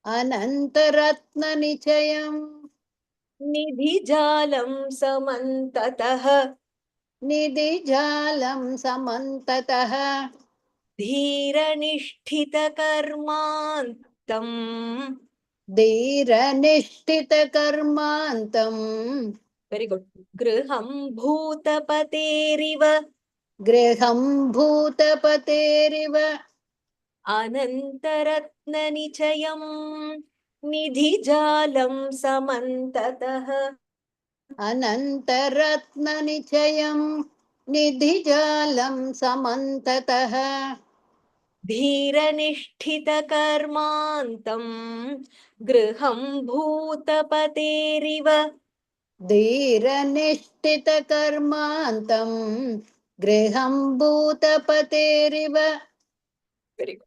अनन्तरत्ननिचयम् निधिजालं समन्ततः निधिजालं समन्ततः धीरनिष्ठितकर्मान्तम् धीरनिष्ठितकर्मान्तम् वेरी गुड गृहं भूतपतेरिव गृहं भूतपतेरिव अनन्तरत्ननिचयम् निधिजालं समन्ततः अनन्तरत्ननिचयं निधिजालं समन्ततः धीरनिष्ठितकर्मान्तम् गृहं भूतपतेरिव धीरनिष्ठितकर्मान्तं गृहं भूतपतेरिव Very good.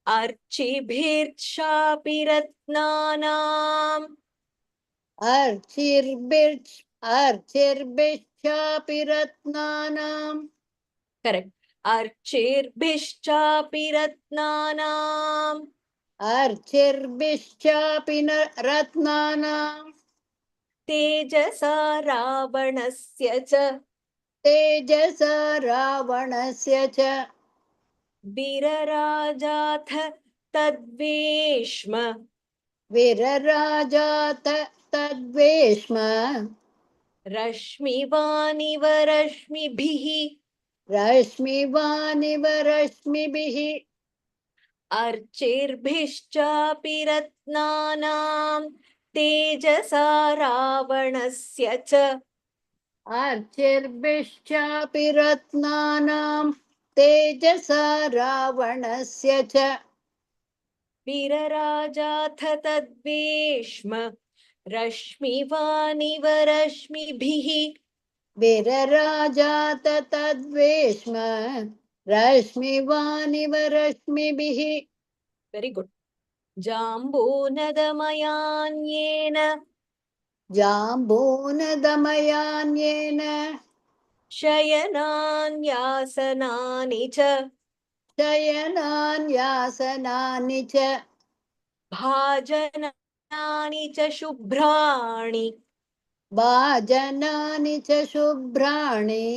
अर्चिभिर्शापि रत्नानाम् अर्चिर्भिश्चापि रत्नानां correct अर्चिर्भिश्चापि रत्नानाम् अर्चिर्भिश्चापि रत्नानां तेजसा रावणस्य च तेजसा रावणस्य च वीरराजाथ तद्वेश्म विरराजात तद्वेश्म रश्मिवानिव रश्मिभिः रश्मिवानिव रश्मिभिः अर्चिर्भिश्चापि रत्नानाम् तेजसा रावणस्य च अर्चिर्भिश्चापि रत्नानां तेजसा रावणस्य च वीरराजाथ तद्वेश्म रश्मिवानिव रश्मिभिः विरराजात तद्वेश्म रश्मिवानिव रश्मिभिः वेरी गुड जाम्बूनदमयान्येन जाम्बूनदमयान्येन शयनान्यासनानि च शयनान्यासनानि च भाजनानि च शुभ्राणि भाजनानि च शुभ्राणि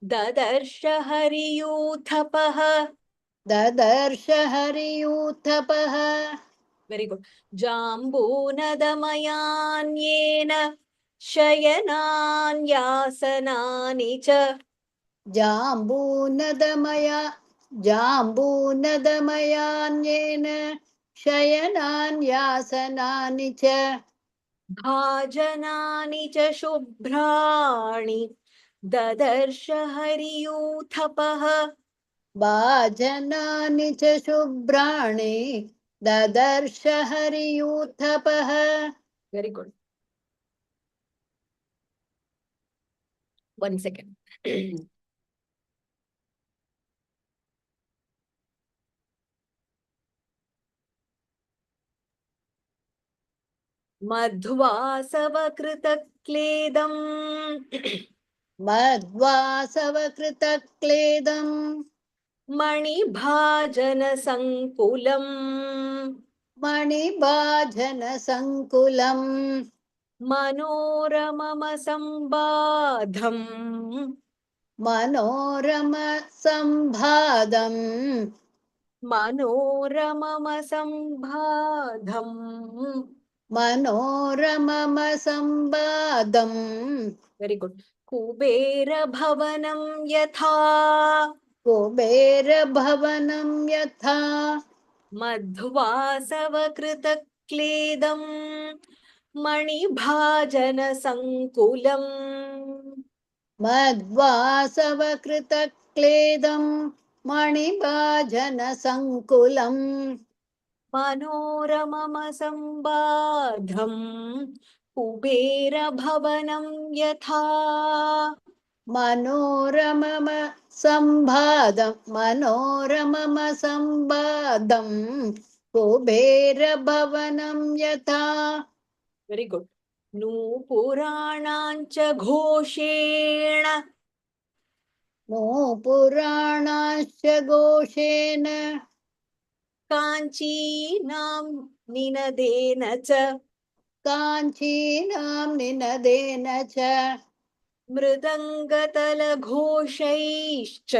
ददर्श हरियूथपः ददर्श हरियूथपः वेरी गुड जाम्बूनदमयान्येन शयनान्यासनानि च जाम्बूनदमयान्येन शयनान्यासनानि च भाजनानि च शुभ्राणि ददर्श हरियूथपः भाजनानि च शुभ्राणि ददर्श हरियूथपः वेरी गुड वन सेकेंड मध्वासवकृतक्लेदम् मध्वासवकृतक्लेदम् मणिभाजनसङ्कुलम् मणिभाजनसङ्कुलम् मनोरममसम्बाधम् मनोरमसम्भादम् मनोरममसम्बाधम् मनोरममसम्बादम् वेरी गुड कुबेरभवनं यथा कुबेरभवनं यथा मध्वासवकृतक्लेदम् मणिभाजनसङ्कुलम् मध्वासवकृतक्लेदम् मणिभाजनसङ्कुलम् मनोरममसम्बाधम् कुबेरभवनं यथा मनोरममसम्बादम् कुबेरभवनं यथा वेरी गुड नूपुराणाञ्च घोषेण नूपुराणाश्च घोषेण काञ्चीनां निनदेन च काञ्चीनां निनदेन च मृदङ्गतलघोषैश्च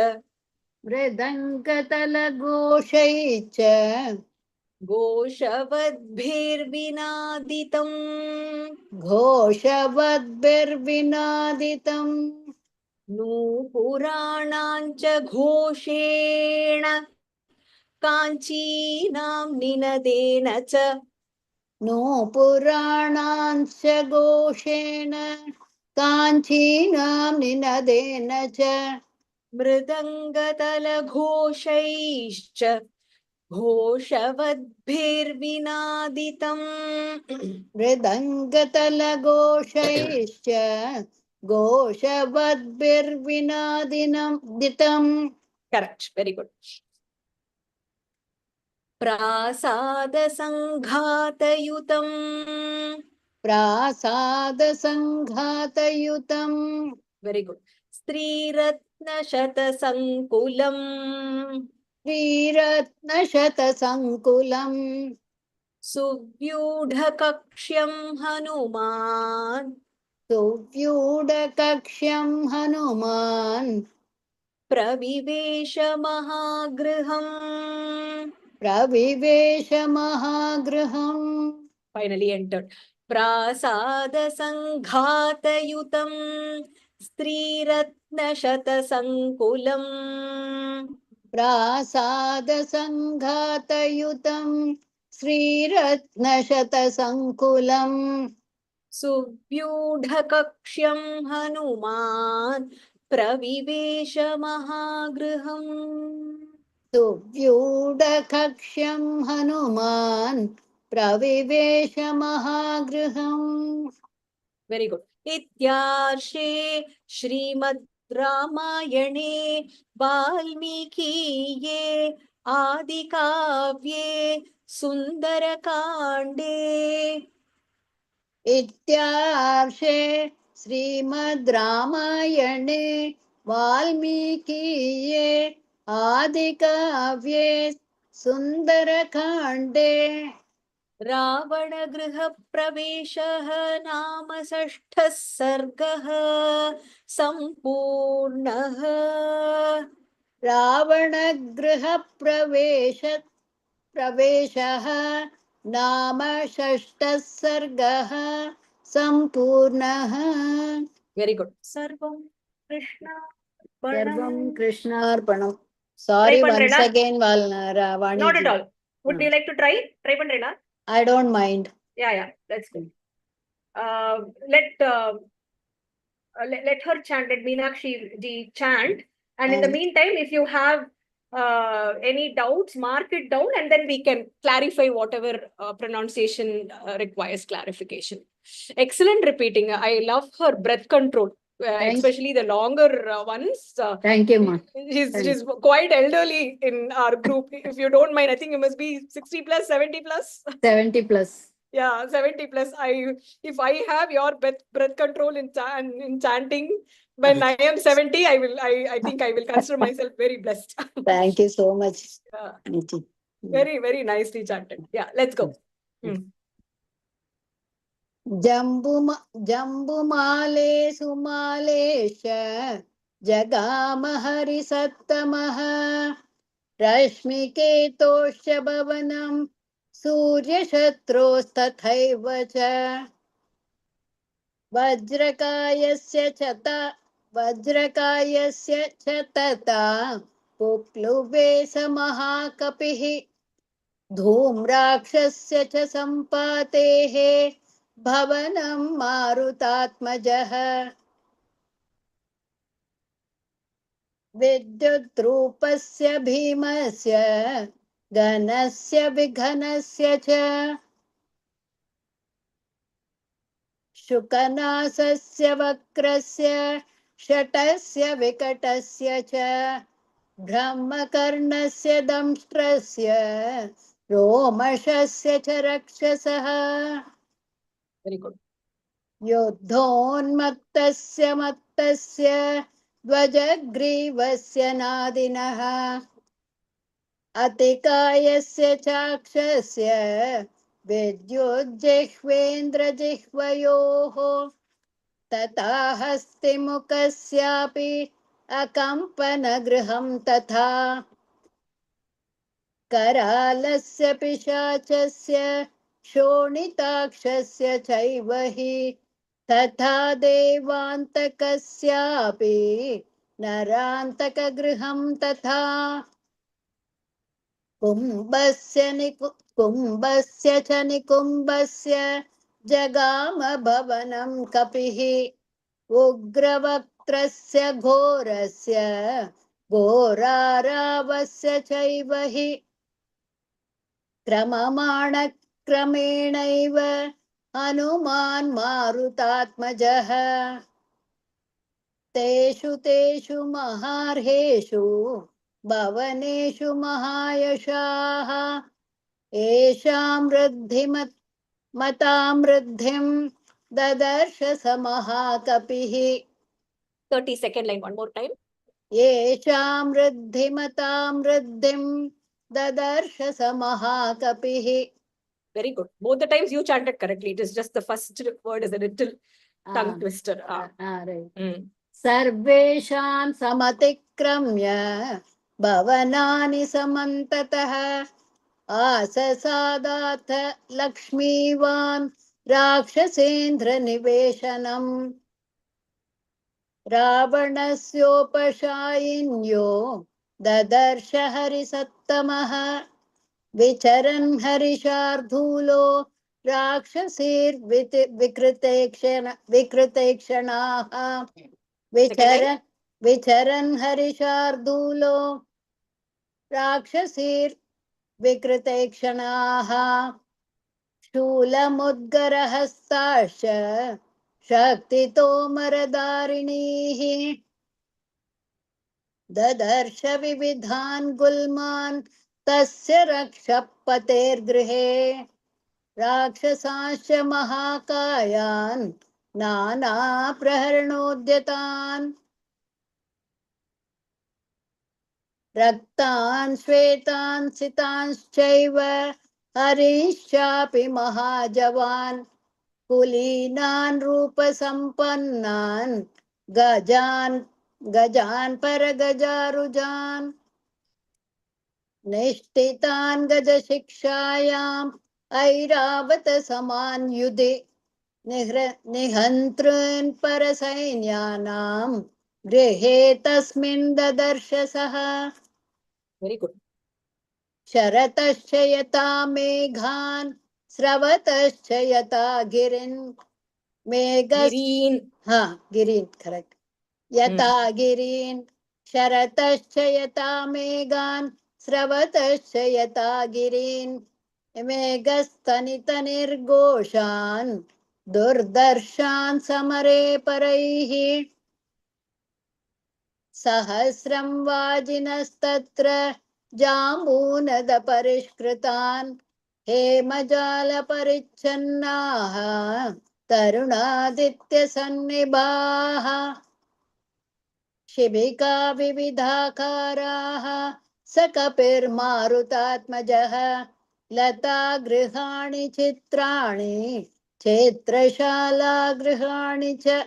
मृदङ्गतलघोषैश्च घोषवद्भिर्विनादितम् घोषवद्भिर्विनादितम् नूपुराणाञ्च घोषेण काञ्चीनां निनदेन च नो पुराणांश्च घोषेण काञ्चीनां निनदेन च मृदङ्गतलघोषैश्च घोषवद्भिर्विनादितम् मृदङ्गतलघोषैश्च घोषवद्भिर्विनादिनं Correct. Very good. प्रासादसङ्घातयुतम् प्रासादसङ्घातयुतम् Very good. स्त्रीरत्नशतसङ्कुलम् श्रीरत्नशतसङ्कुलम् सुव्यूढकक्ष्यं Hanuman सुव्यूढकक्ष्यं Hanuman प्रविवेश महागृहम्. प्रविवेश महागृहम्. Finally entered. प्रासादसङ्घातयुतम् स्त्रीरत्नशतसङ्कुलम् प्रासादसङ्घातयुतं श्रीरत्नशतसङ्कुलम् सुव्यूढकक्ष्यं Hanuman प्रविवेश महागृहम्. सुव्यूढकक्ष्यं Hanuman प्रविवेश महागृहम्. Very good. इत्यार्षे श्रीमद् रामायणे वाल्मीकीये आदिकाव्ये सुन्दरकाण्डे इत्यार्षे श्रीमद् रामायणे वाल्मीकीये आदिकाव्ये सुन्दरकाण्डे रावणगृहप्रवेशः नाम षष्ठः सर्गः सम्पूर्णः. प्रवेशः नाम षष्ठः सर्गः सम्पूर्णः. Very good. Sarvam Krishna सर्वं Varnam. कृष्णार्पणम्. Sorry Try once Pandrena. again, Not at Vaniji. all. Would you like to try? Try Pandrena. I don't mind. Yeah, that's good. Let her chant, let Meenakshi ji chant. And in the meantime, if you have any doubts, mark it down and then we can clarify whatever pronunciation requires clarification. Excellent repeating. I love her breath control, especially the longer ones. Thank you, ma. She's quite elderly in our group. If you don't mind, I think you must be 60 plus, 70 plus. 70 plus. Yeah, 70 plus. If I have your breath control in chanting when I am 70, I think I will consider myself very blessed. Thank you so much. Yeah. Very, very nicely chanted. Yeah, let's go. जम्बुमाले सुमालेश जगाम हरिसत्तमः रश्मिकेतोश्च भवनं सूर्यशत्रोस्तथैव च वज्रकायस्य च तथा पुप्लुवे स महाकपिः धूम्राक्षस्य च सम्पातेः भवनं मारुतात्मजः विद्युद्रूपस्य भीमस्य घनस्य विघनस्य च शुकनासस्य वक्रस्य शटस्य विकटस्य च ब्रह्मकर्णस्य दंष्ट्रस्य रोमशस्य च रक्षसः. Very good. योद्धोन्मत्तस्य मत्तस्य ध्वजग्रीवस्य नादिनः अतिकायस्य चाक्षस्य विद्युज्जिह्वेन्द्रजिह्वयोः तथा हस्तिमुखस्यापि अकम्पनगृहं तथा करालस्य पिशाचस्य शोणिताक्षस्य चैव हि तथा देवान्तकस्यापि नरान्तकगृहं तथा कुम्भस्य च निकुम्भस्य जगाम भवनं कपिः उग्रवक्त्रस्य घोरस्य घोरारावस्य चैव हि क्रममाणक्रमेणैव हनुमान् मारुतात्मजः तेषु महार्हेषु भवनेषु महायशाः येषां मतां वृद्धिं ददर्श स महाकपिः 32nd line, one more time. येषां मतां वृद्धिं ददर्श स महाकपिः. Very good. Both the times you chanted correctly. It is just the first word is a little tongue twister. Right. Mm. सर्वेषां समतिक्रम्य भवनानि समन्ततः आससादाथ लक्ष्मीवान् राक्षसेन्द्रनिवेशनम् रावणस्योपशायिन्यो ददर्श हरिसत्तमः विचरन् हरिशार्दूलो विकृतेक्षणाः विचरन् हरिशार्दूलो विकृतेक्षणाः शूलमुद्गरहस्ताश्च शक्तितोमरधारिणीः ददर्श विविधान् गुल्मान् तस्य रक्षपतेर्गृहे राक्षसांश्च महाकायान् नानाप्रहरणोद्यतान् रक्तान् श्वेतान् सितांश्चैव हरिश्चापि महाजवान् कुलीनान् रूपसम्पन्नान् गजान् परगजारुजान् निष्ठितान् गजशिक्षायाम् ऐरावत समान युधे निहन्तॄन् परसैन्यानां गृहे तस्मिन् ददर्श सः. Very good. शरतश्च यथा मेघान् स्रवतश्च यथा गिरिन् गिरीन् करेक्ट यथा गिरीन् शरतश्च यथा मेघान् स्रवतश्च यथा गिरीन् मेघस्तनितनिर्घोषान् दुर्दर्शान् समरे परैः सहस्रं वाजिनस्तत्र जाम्बूनदपरिष्कृतान् हेमजालपरिच्छन्नाः तरुणादित्यसन्निभाः शिबिका विविधाकाराः सकपिर्मारुतात्मजः लता गृहाणि चित्राणि क्षेत्रशाला गृहाणि च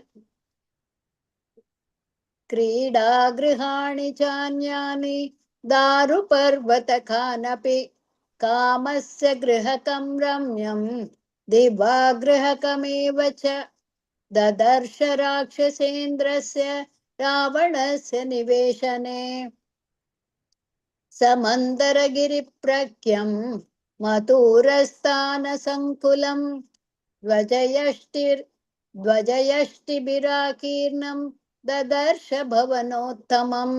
क्रीडागृहाणि चान्यानि दारुपर्वतकानपि कामस्य गृहकं रम्यं दिवागृहकमेव च ददर्श राक्षसेन्द्रस्य रावणस्य निवेशने समन्दरगिरिप्रख्यं मथुरस्थानसङ्कुलं ध्वजयष्टिभिराकीर्णं ददर्श भवनोत्तमम्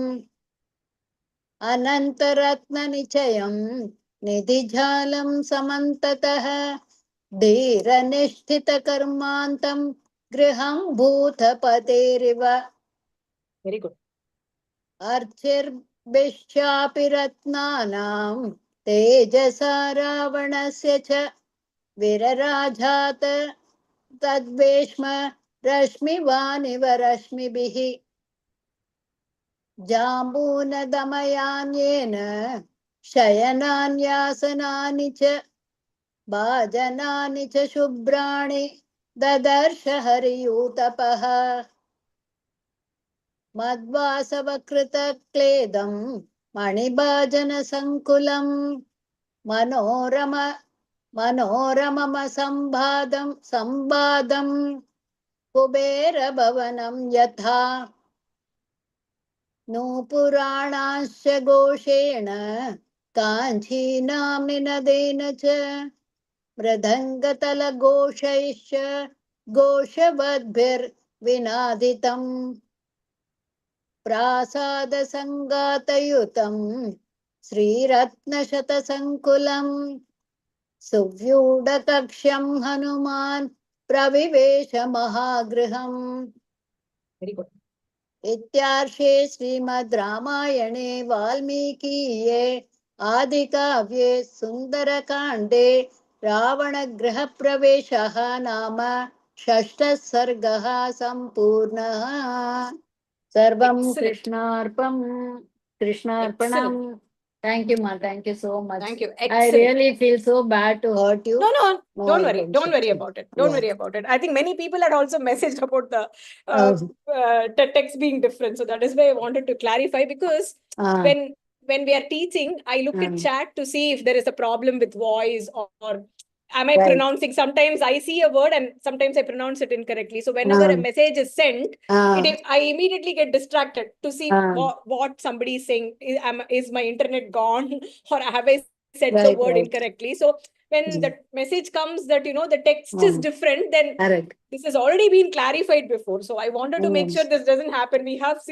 अनन्तरत्ननिचयं निधिजालं समन्ततः धीरनिष्ठितकर्मान्तं गृहं भूतपतेरिव. Very good. अर्चिर्भिश्चापि रत्नानां तेजसा रावणस्य च विरराजात तद्वेश्म रश्मिवानिव रश्मिभिः जाम्बूनदमयान्येन शयनान्यासनानि च भाजनानि च शुभ्राणि ददर्श हरियूतपः मद्वासवकृतक्लेदं मणिभाजनसङ्कुलं संवादं कुबेरभवनं यथा नूपुराणाश्च घोषेण काञ्चीनां निनदेन च मृदङ्गतलघोषैश्च घोषवद्भिर्विनादितम् प्रासादसङ्गातयुतं श्रीरत्नशतसङ्कुलम् सुव्यूढकक्ष्यं हनुमान् प्रविवेश महागृहम्. Very good. इत्यार्षे श्रीमद् रामायणे वाल्मीकीये आदिकाव्ये सुन्दरकाण्डे रावणगृहप्रवेशः नाम षष्ठः सर्गः सम्पूर्णः. सर्वं कृष्णार्पणम्. Thank you, Ma. Thank you so much. Thank you. I Excellent. really feel so bad to hurt you. No, don't My worry. Don't goodness. worry about it. Don't Yeah. worry about it. I think many people had also messaged about the text being different. So that is why I wanted to clarify, because when we are teaching, I look at chat to see if there is a problem with voice, or am I pronouncing. Sometimes I see a word and sometimes I pronounce it incorrectly. So whenever a message is sent, I immediately get distracted to see what somebody is saying. Is my internet gone, or have I said the word incorrectly? So when the message comes that, the text is different, then this has already been clarified before. So I wanted to make sure this doesn't happen. We have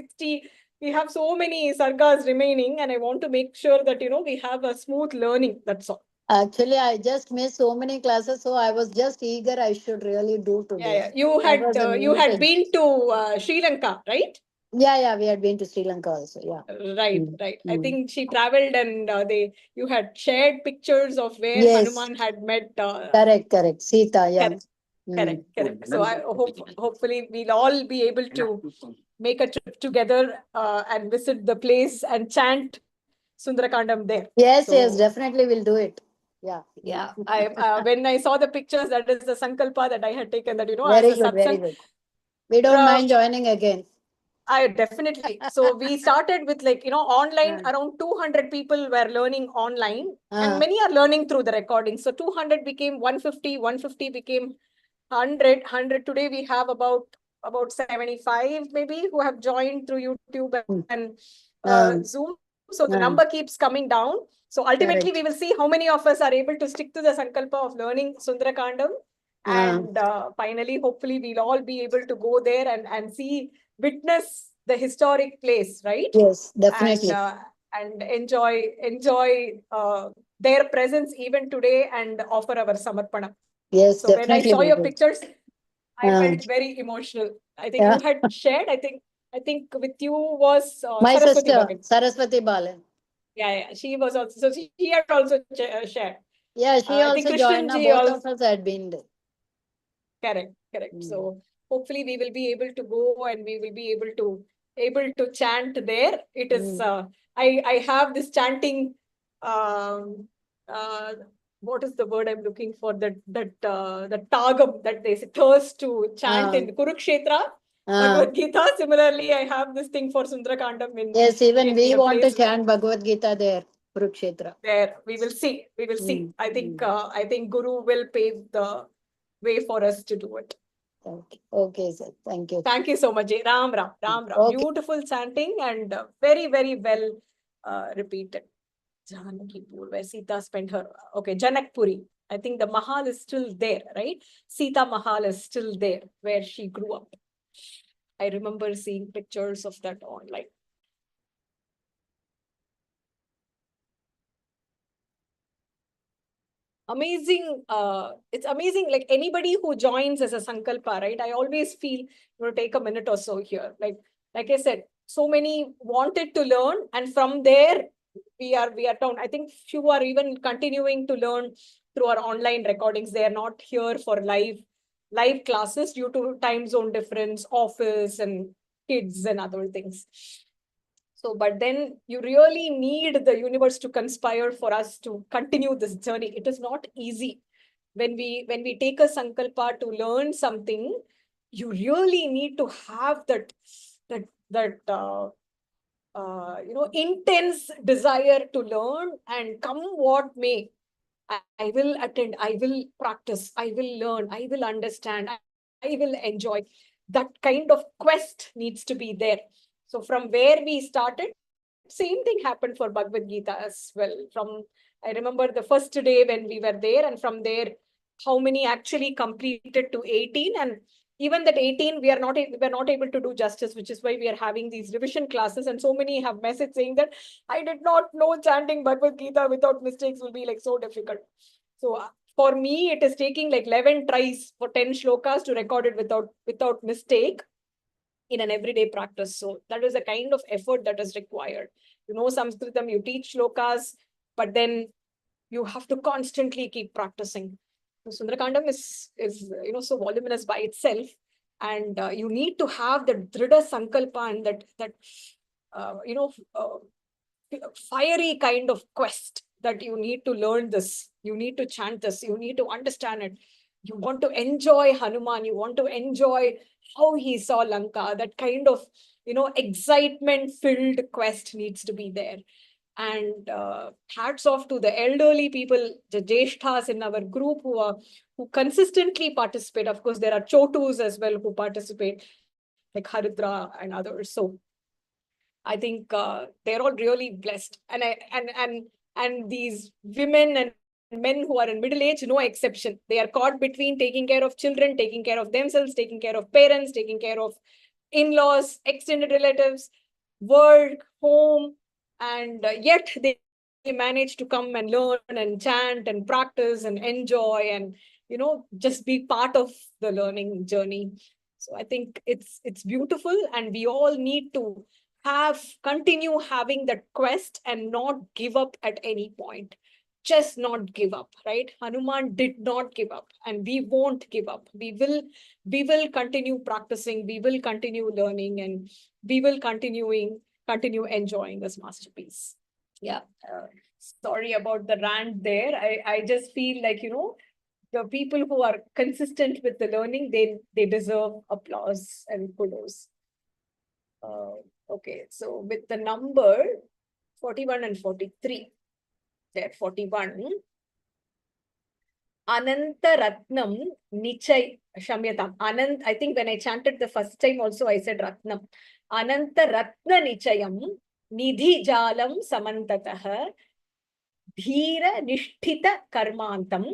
so many sargas remaining, and I want to make sure that, we have a smooth learning. That's all. Actually, I just missed so many classes, so I was just eager. I should really do today. Yeah. You had been to Sri Lanka, right? Yeah, we had been to Sri Lanka also. Yeah. Right. I think she traveled, and you had shared pictures of where Hanuman had met. Correct. Sita, yeah. Correct. So I hopefully we'll all be able to make a trip together and visit the place and chant Sundarakandam there. Yes, definitely we'll do it. Yeah. When I saw the pictures, that is the sankalpa that I had taken, that, very as a good, very good. We don't mind joining again. I definitely. So we started with online, around 200 people were learning online, and many are learning through the recording. So 200 became 150, 150 became 100. Today we have about 75 maybe who have joined through YouTube and Zoom. So the number keeps coming down. So ultimately we will see how many of us are able to stick to the sankalpa of learning Sundarakandam. And finally, hopefully we'll all be able to go there and witness the historic place, right? Yes, definitely. And enjoy their presence even today, and offer our samarpana. Yes, so definitely. When I saw your pictures, I felt very emotional. I think you had shared. I think with you was my Saraswati sister, Balan. Saraswati Balan. Yeah. She was also. So she had also shared. Yeah, she also joined. Both of us had been there. Correct. So hopefully we will be able to go, and we will be able to chant there. It is I have this chanting, what is the word I'm looking for, that tagam that they say, thirst to chant in Kurukshetra, Bhagavad Gita. Similarly, I have this thing for Sundarakandam in. Yes, even we want to chant Bhagavad Gita there, Kurukshetra. There we will see. I think Guru will pave the way for us to do it. Okay, sir. Thank you. Thank you so much. Ram Ram. Okay. Beautiful chanting, and very, very well repeated. Janakipur, where Sita spent her. Okay, Janakpuri. I think the Mahal is still there, right? Sita Mahal is still there, where she grew up. I remember seeing pictures of that online. Amazing. It's amazing. Like anybody who joins as a sankalpa, right? I always feel take a minute or so here. Like I said, so many wanted to learn, and from there we are down. I think few are even continuing to learn through our online recordings. They are not here for live classes due to time zone difference, office and kids and other things. So, but then you really need the universe to conspire for us to continue this journey. It is not easy. When we take a sankalpa to learn something, you really need to have that intense desire to learn, and come what may. I will attend, I will practice, I will learn, I will understand, I will enjoy. That kind of quest needs to be there. So from where we started, same thing happened for Bhagavad Gita as well. I remember the first day when we were there, and from there, how many actually completed to 18, and even that 18, we were not able to do justice, which is why we are having these revision classes. And so many have messaged saying that I did not know chanting Bhagavad Gita without mistakes will be like so difficult. So for me, it is taking like 11 tries for 10 shlokas to record it without mistake in an everyday practice. So that is the kind of effort that is required. You know Sanskritam, you teach shlokas, but then you have to constantly keep practicing. So Sundarakandam is so voluminous by itself, and you need to have the drida sankalpa and that fiery kind of quest that you need to learn this, you need to chant this, you need to understand it. You want to enjoy Hanuman, you want to enjoy how he saw Lanka. That kind of excitement filled quest needs to be there. And hats off to the elderly people, the Jeshthas in our group who consistently participate. Of course, there are Chotus as well who participate, like Haridra and others. So I think they're all really blessed. And these women and men who are in middle age, no exception. They are caught between taking care of children, taking care of themselves, taking care of parents, taking care of in-laws, extended relatives, work, home, and yet they manage to come and learn and chant and practice and enjoy and just be part of the learning journey. So I think it's beautiful, and we all need to continue having that quest and not give up at any point. Just not give up, right? Hanuman did not give up, and we won't give up. We will continue practicing, we will continue learning, and we will continue enjoying this masterpiece. Yeah. Sorry about the rant there. I just feel like, the people who are consistent with the learning, they deserve applause and kudos. Okay, so with the number 41 and 43, there 41, Ananta Ratnam Nichai Shamyatam. I think when I chanted the first time also I said Ratnam. Ananta Ratna Nichayam Nidhi Jalam Samantatah Dhira Nishtita Karmantam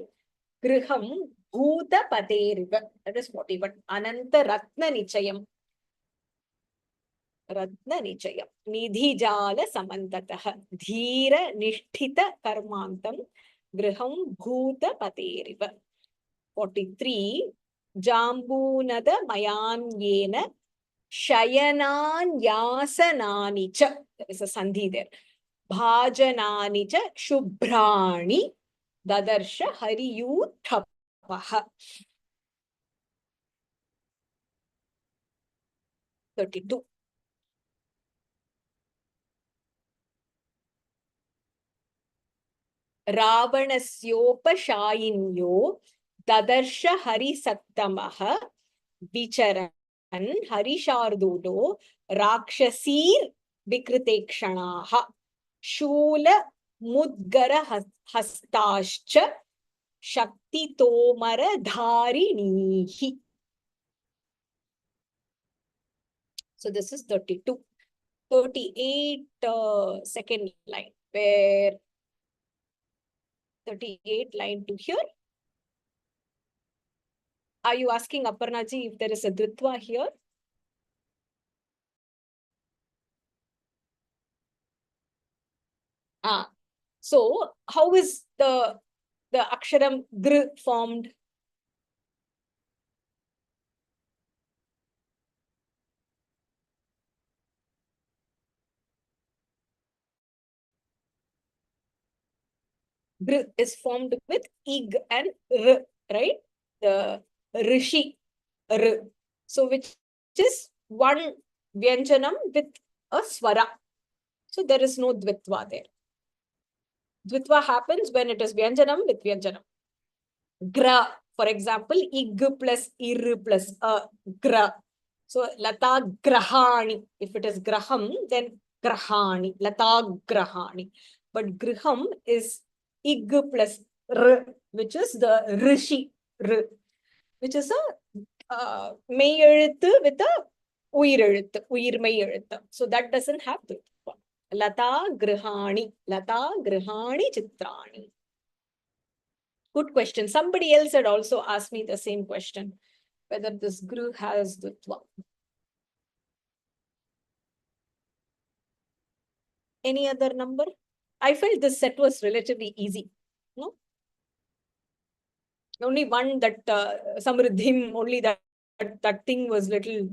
Griham Bhuta Pateriva. That is 41. Ananta Ratna Nichayam. Ratna Nichayam. Nidhi Jala Samantatah Dhira Nishtita Karmantam Griham Bhuta Pateriva. 43. Jambunada Mayan Yena Shayanan Yasanani Cha. There is a sandhi there. Bhajanani Cha Shubhrani Dadarsha Hariyuthapaha. 32. Ravanasyopaşayinyo Dadarsha Harisaktamah Vicharan Harishardulo Rakshasir Vikritekshanaha Shula Mudgara Hastascha Shakti Tomara Dharinihi. So this is 32. 38, second line, where 38 line to here. Are you asking Aparnaji if there is a dritva here? So how is the aksharam gr formed? Gr is formed with ig and r, right? The rishi r. So which is one vyanjanam with a swara. So there is no dvitva there. Dvitva happens when it is vyanjanam with vyanjanam. Gra, for example, ig plus ir plus gra. So lata grahani. If it is graham, then grahani. Lata grahani. But griham is ig plus r, which is the rishi r, which is a மெய் எழுத்து with a உயிர் எழுத்து, உயிர்மெய் எழுத்து. So that doesn't have dvitva. Lata Grihani. Lata Grihani Chitrani. Good question. Somebody else had also asked me the same question, whether this Gru has the Twa. Any other number? I felt this set was relatively easy. No? Only one that Samriddhim, only that thing was little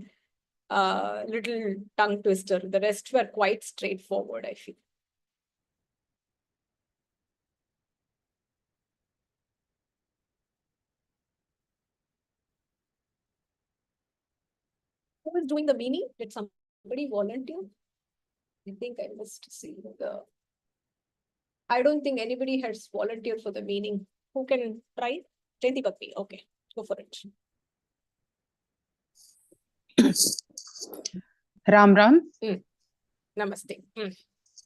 tongue twister. The rest were quite straightforward, I feel. Who was doing the meaning? Did somebody volunteer? I think I must see the. I don't think anybody has volunteered for the meaning. Who can try? Jayanti Bhakti. Okay, go for it. Ram Ram. Namaste.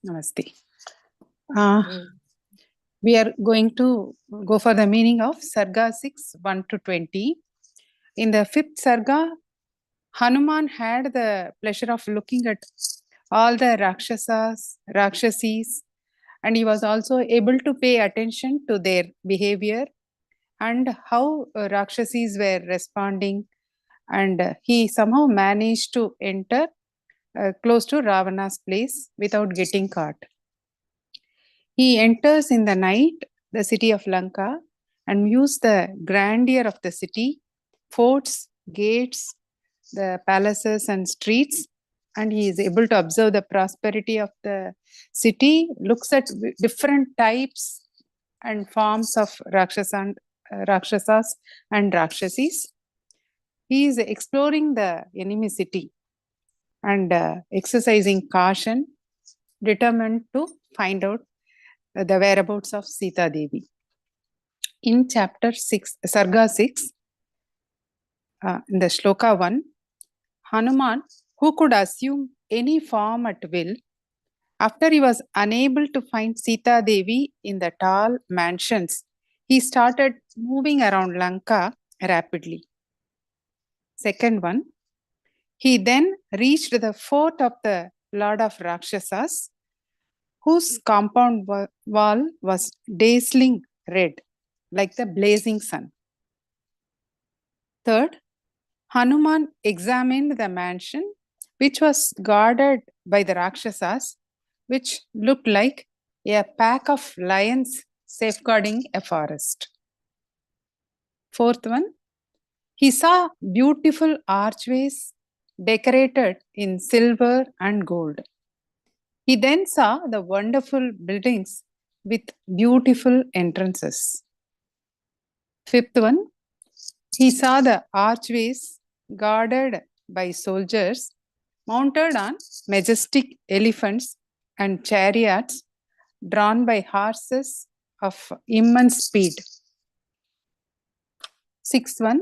Namaste. We are going to go for the meaning of Sarga 6, 1 to 20. In the 5th Sarga, Hanuman had the pleasure of looking at all the Rakshasis, and he was also able to pay attention to their behavior and how Rakshasis were responding, and he somehow managed to enter close to Ravana's place without getting caught. He enters in the night the city of Lanka and views the grandeur of the city, forts, gates, the palaces and streets, and he is able to observe the prosperity of the city, looks at different types and forms of Rakshasas and Rakshasis. He is exploring the enemy city and exercising caution, determined to find out the whereabouts of Sita Devi. In chapter 6, Sarga 6, in the Shloka 1, Hanuman, who could assume any form at will, after he was unable to find Sita Devi in the tall mansions, he started moving around Lanka rapidly. Second one, he then reached the fort of the Lord of Rakshasas, whose compound wall was dazzling red, like the blazing sun. Third, Hanuman examined the mansion, which was guarded by the Rakshasas, which looked like a pack of lions safeguarding a forest. Fourth one, he saw beautiful archways decorated in silver and gold. He then saw the wonderful buildings with beautiful entrances. Fifth one, he saw the archways guarded by soldiers mounted on majestic elephants and chariots drawn by horses of immense speed. Sixth one,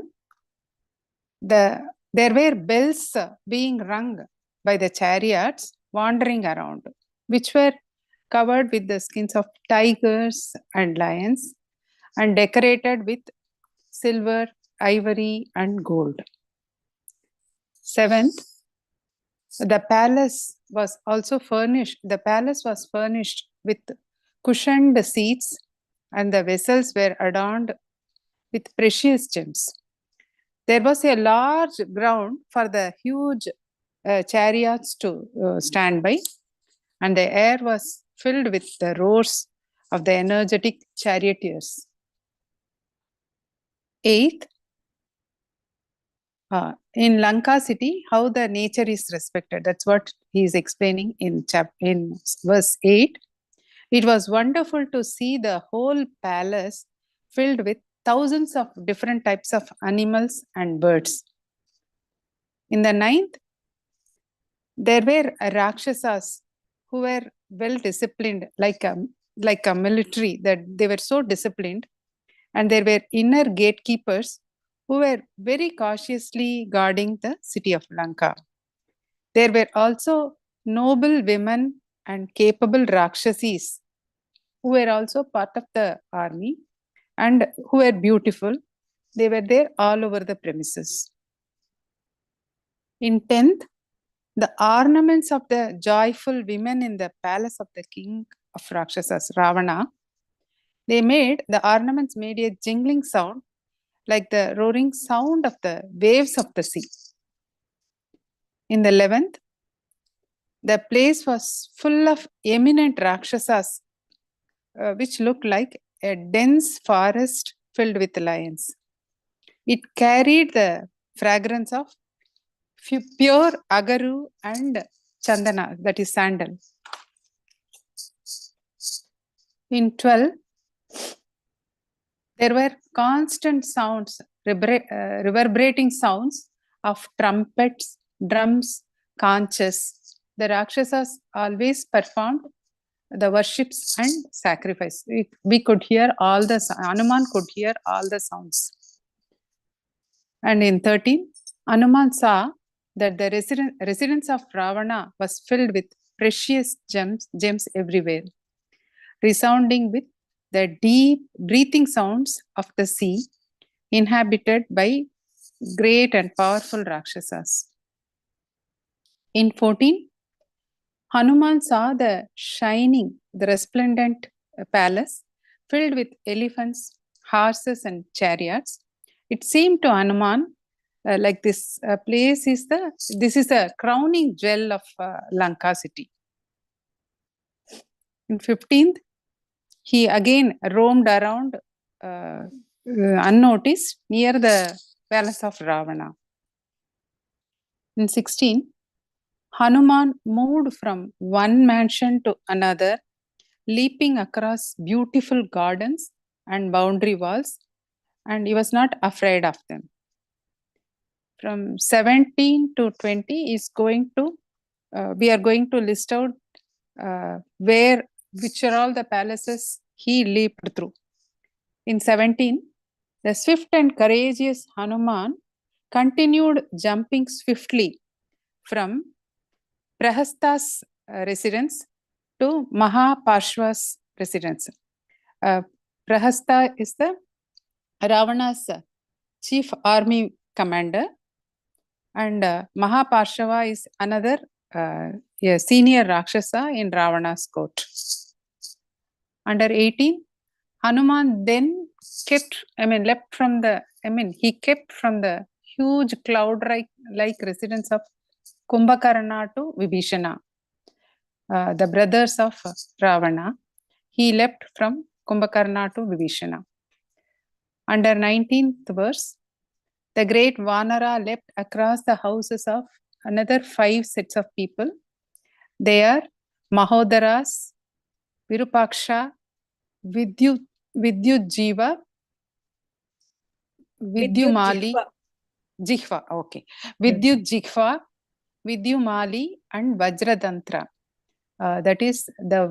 there were bells being rung by the chariots wandering around, which were covered with the skins of tigers and lions and decorated with silver, ivory, and gold. Seventh, the palace was furnished with cushioned seats, and the vessels were adorned with precious gems. There was a large ground for the huge chariots to stand by, and the air was filled with the roars of the energetic charioteers. Eighth, in Lanka city, how the nature is respected. That's what he is explaining in verse 8. It was wonderful to see the whole palace filled with thousands of different types of animals and birds. In the 9th, there were Rakshasas who were well disciplined, like a military, that they were so disciplined, and there were inner gatekeepers who were very cautiously guarding the city of Lanka. There were also noble women and capable Rakshasis who were also part of the army and who were beautiful. They were there all over the premises. In 10th, the ornaments of the joyful women in the palace of the king of Rakshasas, Ravana, they made, the ornaments made a jingling sound like the roaring sound of the waves of the sea. In the 11th, the place was full of eminent Rakshasas, which looked like a dense forest filled with lions. It carried the fragrance of pure agaru and chandana, that is sandal. In 12, there were constant sounds, reverberating sounds of trumpets, drums, conches. The Rakshasas always performed the worships and sacrifice. We could hear all the, Hanuman could hear all the sounds. And in 13, Hanuman saw that the residence of Ravana was filled with precious gems everywhere, resounding with the deep breathing sounds of the sea, inhabited by great and powerful Rakshasas. In 14, Hanuman saw the shining, the resplendent palace filled with elephants, horses, and chariots. It seemed to Hanuman like this place is this is a crowning jewel of Lanka city. In 15th, he again roamed around unnoticed near the palace of Ravana. In 16, Hanuman moved from one mansion to another, leaping across beautiful gardens and boundary walls, and he was not afraid of them. From 17 to 20 is going to, we are going to list out which are all the palaces he leaped through. In 17, the swift and courageous Hanuman continued jumping swiftly from Prahasta's residence to Mahaparshva's residence. Prahasta is the Ravana's chief army commander, and Mahaparshva is another senior Rakshasa in Ravana's court. Under 18, Hanuman then leapt from the huge cloud-like residence of Kumbhakarna to Vibhishana, the brothers of Ravana. He leapt from Kumbhakarna to Vibhishana. Under 19th verse, the great Vanara leapt across the houses of another 5 sets of people. They are Mahodaras, Virupaksha, Vidyujiva, Vidyumali, Jihva, okay. Vidyujihva, Vidyumali, and Vajradantra. That is, the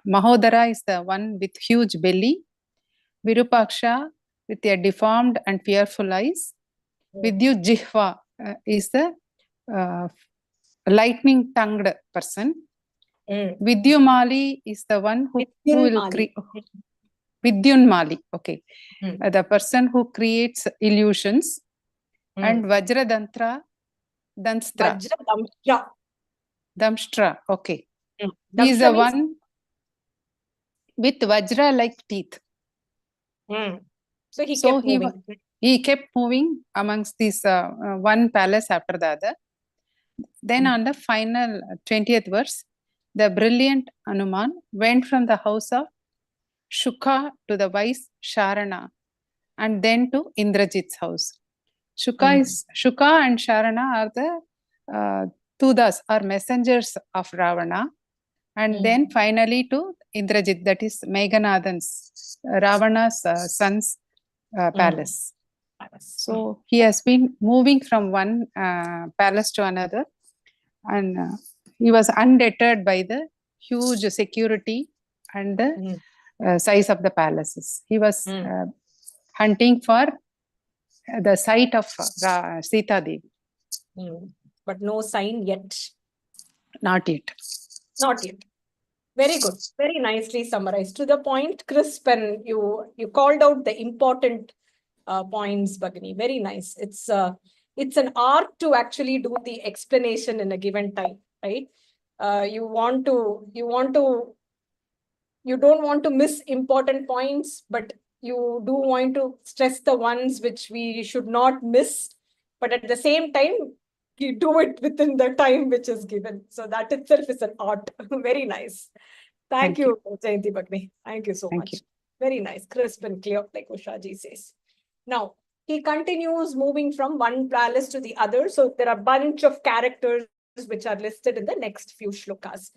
Mahodara is the one with huge belly, Virupaksha with a deformed and fearful eyes, Vidyujihva is the lightning-tongued person. Vidyumali is the one who will create. Vidyunmali, okay. The person who creates illusions. And Vajradantra, Danstra. Damshtra, okay. He is the one with Vajra-like teeth. So he kept moving. He kept moving amongst these one palace after the other. Then on the final 20th verse, the brilliant Hanuman went from the house of Shuka to the wise Sharana, and then to Indrajit's house. Shuka and Sharana are the Tudas, or messengers of Ravana, and then finally to Indrajit, that is Meghanadhan's, Ravana's son's palace. So he has been moving from one palace to another, and he was undeterred by the huge security and the size of the palaces. He was hunting for the sight of Sita Devi. But no sign yet. Not yet. Not yet. Very good. Very nicely summarized. To the point, crisp, and you called out the important points, Bhagini. Very nice. It's it's an art to actually do the explanation in a given time, right? You don't want to miss important points, but you do want to stress the ones which we should not miss. But at the same time, you do it within the time which is given. So that itself is an art. Very nice. Thank you, Jayanti Bagni. Thank you so Thank much. you. Very nice, crisp and clear, like Ushaji says. Now, he continues moving from one palace to the other. So there are a bunch of characters which are listed in the next few shlokas.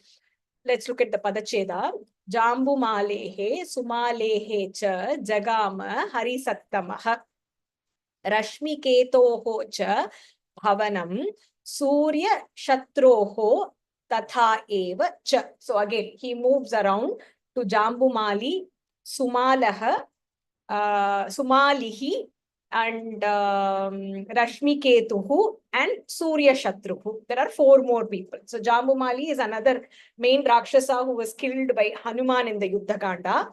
Let's look at the Padacheda. Jambu Malehe, Sumalehe cha, Jagama, Harisattamah, Rashmi Ketoho cha, Bhavanam, Surya Shatroho, Tatha Eva cha. So again, he moves around to Jambu Mali, Sumalaha, Sumalihi, and Rashmi Ketuhu and Surya Shatruhu. There are 4 more people. So Jambumali is another main Rakshasa who was killed by Hanuman in the Yuddha Kanda.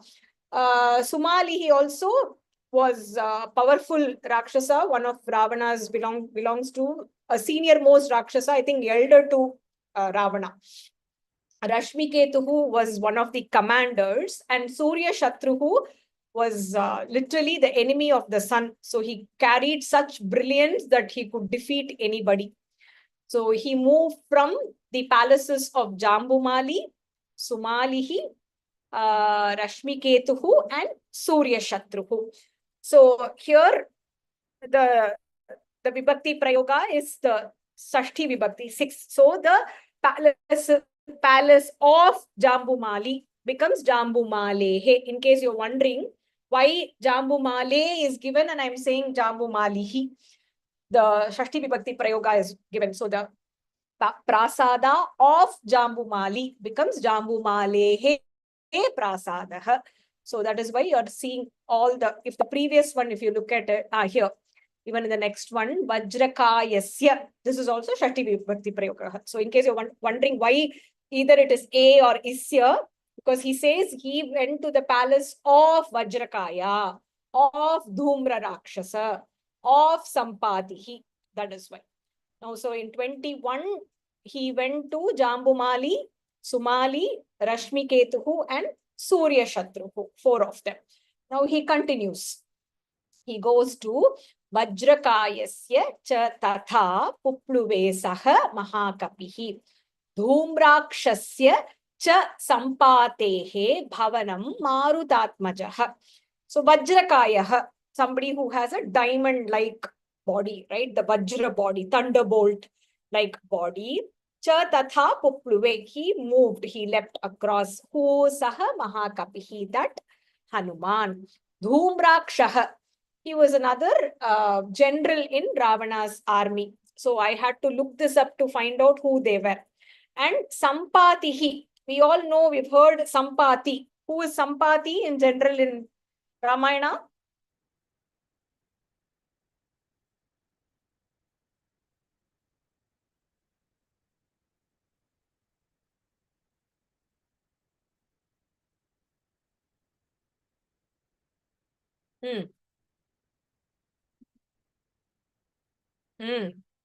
Sumalihi also was powerful Rakshasa. One of Ravana's belongs to a senior most Rakshasa, I think elder to Ravana. Rashmi Ketuhu was one of the commanders, and Surya Shatruhu was literally the enemy of the sun. So he carried such brilliance that he could defeat anybody. So he moved from the palaces of Jambumali, Sumalihi, Rashmi Ketuhu, and Surya Shatruhu. So here the Vibhakti Prayoga is the Sashti Vibhakti, 6. So the palace of Jambumali becomes Jambumalehe. In case you're wondering why Jambumale is given and I'm saying Jambumalihi, the Shashti Vibhakti Prayoga is given. So the Prasada of Jambumali becomes Jambumalehe Prasadaha. So that is why you're seeing all the, if the previous one, if you look at it here, even in the next one, Vajrakayasya, this is also Shashti Vibhakti Prayoga. So in case you're wondering why either it is A or Isya, because he says he went to the palace of Vajrakaya, of Dhumra Rakshasa, of Sampatihi. That is why. Now, so in 21, he went to Jambumali, Sumali, Rashmi Ketuhu, and Surya Shatruhu, 4 of them. Now he continues. He goes to Vajrakayasya cha tatha Pupluvesaha Mahakapihi, Dhumrakshasya cha Sampatehe Bhavanam Marutatmajaha. So Vajrakayaha, somebody who has a diamond-like body, right? The Vajra body, thunderbolt-like body. Cha tatha Pupluve, he moved, he leapt across. Who saha Mahakapihi, that Hanuman. Dhumrakshaha, he was another general in Ravana's army. So I had to look this up to find out who they were. And Sampatihi, we all know, we've heard Sampati. Who is Sampati in general in Ramayana?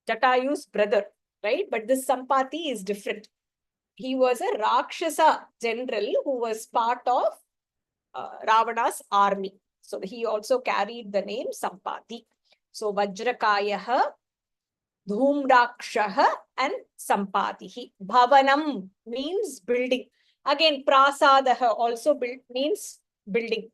Jatayu's brother, right? But this Sampati is different. He was a Rakshasa general who was part of Ravana's army. So he also carried the name Sampati. So Vajrakayaha, Dhumrakshaha, and Sampatihi. Bhavanam means building. Again, Prasadaha also means building.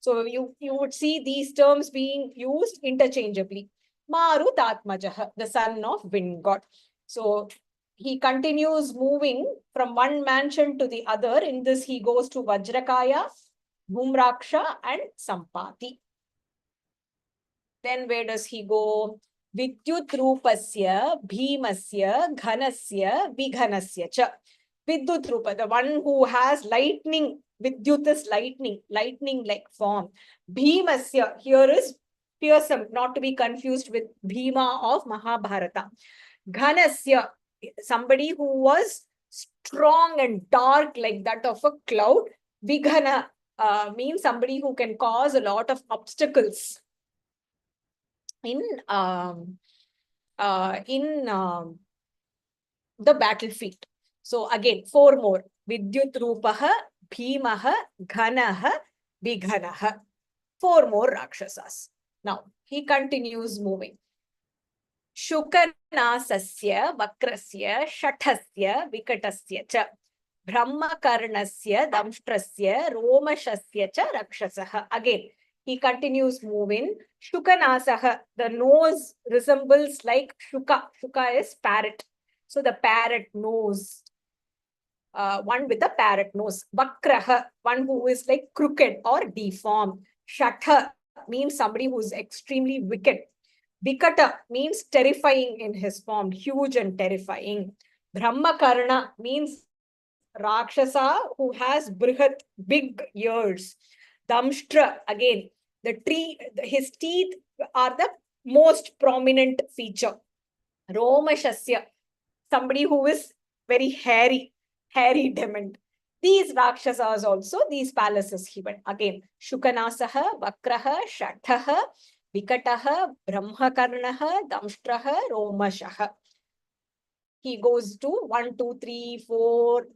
So you would see these terms being used interchangeably. Marutatmajaha, the son of wind god. So he continues moving from one mansion to the other. In this, he goes to Vajrakaya, Dhumraksha, and Sampati. Then where does he go? Vidyut Rupasya, Bhimasya, Ghanasya, Vighanasya cha. Vidyut Rupa, the one who has lightning. Vidyut is lightning, lightning-like form. Bhimasya, here is fearsome, not to be confused with Bhima of Mahabharata. Ghanasya, somebody who was strong and dark like that of a cloud. Vighana means somebody who can cause a lot of obstacles in in the battlefield. So again, 4 more. Vidyut Rupaha, Bhimaha, Ghanaha, Bighanaha. 4 more Rakshasas. Now, he continues moving. Shukanasasya, Vakrasya, Shathasya, Vikatasya cha. Brahmakarnasya, Damshtrasya, Romashasya cha Rakshasaha. Again, he continues moving. Shukanasaha, the nose resembles like Shuka. Shuka is parrot. So the parrot nose. One with a parrot nose. Vakraha, one who is like crooked or deformed. Shatha means somebody who is extremely wicked. Vikata means terrifying in his form, huge and terrifying. Brahmakarna means Rakshasa who has brihat, big ears. Damshtra, again, his teeth are the most prominent feature. Romashasya, somebody who is very hairy dement. These Rakshasas also, these palaces he went. Again, Shukanasaha, Vakraha, Shathaha, Vikataha, Brahmakarnaha, Damshtraha, Romashaha. He goes to 1, 2, 3, 4,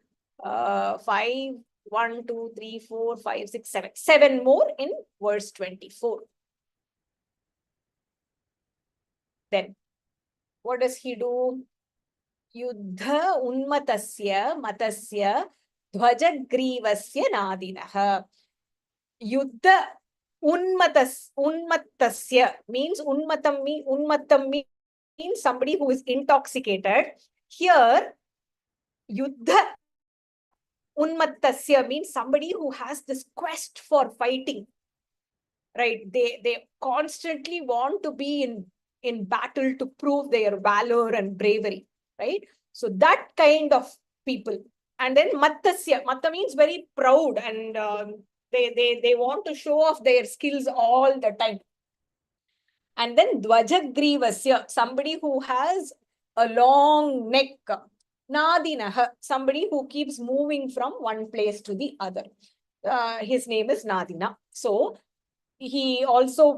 5, 1, 2, 3, 4, 5, 6, 7. 7 more in verse 24. Then, what does he do? Yuddha unmatasya matasya dhvajagrivasya nadinaha. Yuddha unmatasya means unmatam means somebody who is intoxicated. Here, yuddha unmatasya means somebody who has this quest for fighting. Right? They constantly want to be in battle to prove their valor and bravery. Right? So that kind of people. And then mattasya. Matta means very proud and they want to show off their skills all the time. And then dvajagrivasya, somebody who has a long neck. Nadinaha, somebody who keeps moving from one place to the other. His name is Nadina. So he also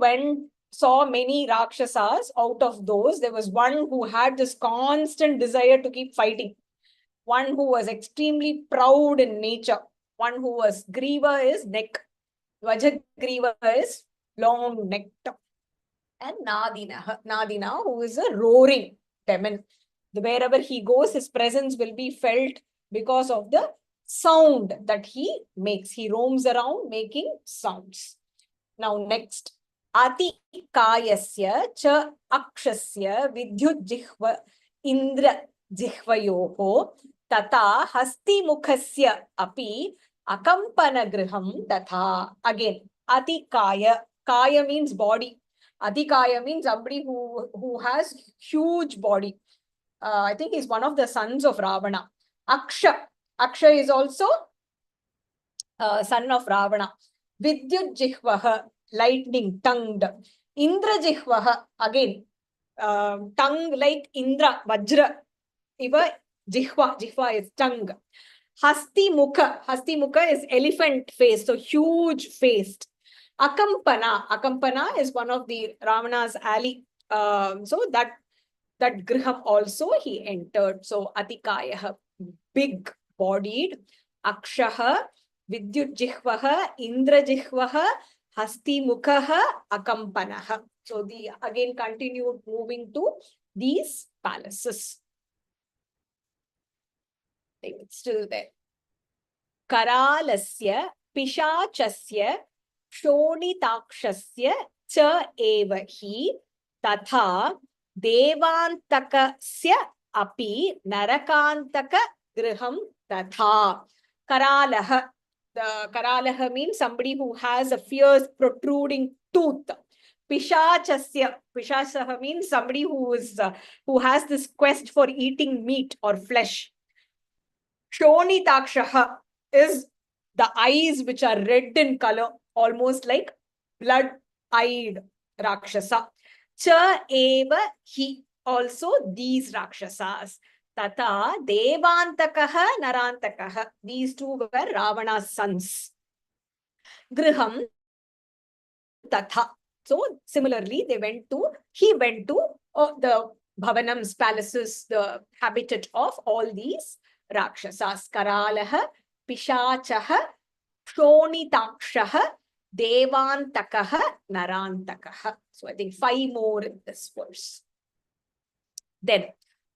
saw many Rakshasas. Out of those, there was one who had this constant desire to keep fighting. One who was extremely proud in nature. One who was Griva is neck. Vajagriva is long neck. And Nadina, who is a roaring demon. Wherever he goes, his presence will be felt because of the sound that he makes. He roams around making sounds. Now next, Ati Kayasya cha Akshasya Vidyut Jihva Indra Jihvayoho Tata Hasti Mukhasya Api Akampana Griham Tatha. Again, Ati Kaya. Kaya means body. Ati Kaya means somebody who has huge body. I think he's one of the sons of Ravana. Aksha is also son of Ravana. Vidyut Jihvaha, lightning, tongued. Indra Jihvaha, again, tongue like Indra, Vajra. Iva Jihva is tongue. Hasti Mukha is elephant face, so huge faced. Akampana is one of the Ravana's ally. So that griham also he entered. So Atikaya, big bodied. Akshaha, Vidyut Jihvaha, Indra Jihvaha, Hasti Mukhaha, Akampanaha. So the again continued moving to these palaces. It's still there. Karalasya, Pishachasya, Shonitakshasya, cha eva hi, tatha, Devantakasya api, Narakantaka griham tatha. Karalaha. The Karalaha means somebody who has a fierce protruding tooth. Pishachasya. Pishachaha means somebody who has this quest for eating meat or flesh. Shonitakshaha is the eyes which are red in color, almost like blood-eyed Rakshasa. Cha eva hi, also these Rakshasas. Tata Devantakaha Narantakaha. These two were Ravana's sons. Griham Tatha. So similarly, he went to the bhavanams, palaces, the habitat of all these Rakshasas. Karalaha, Pishachaha, Shonitakshaha, Devantakaha, Narantakaha. So I think 5 more in this verse. Then,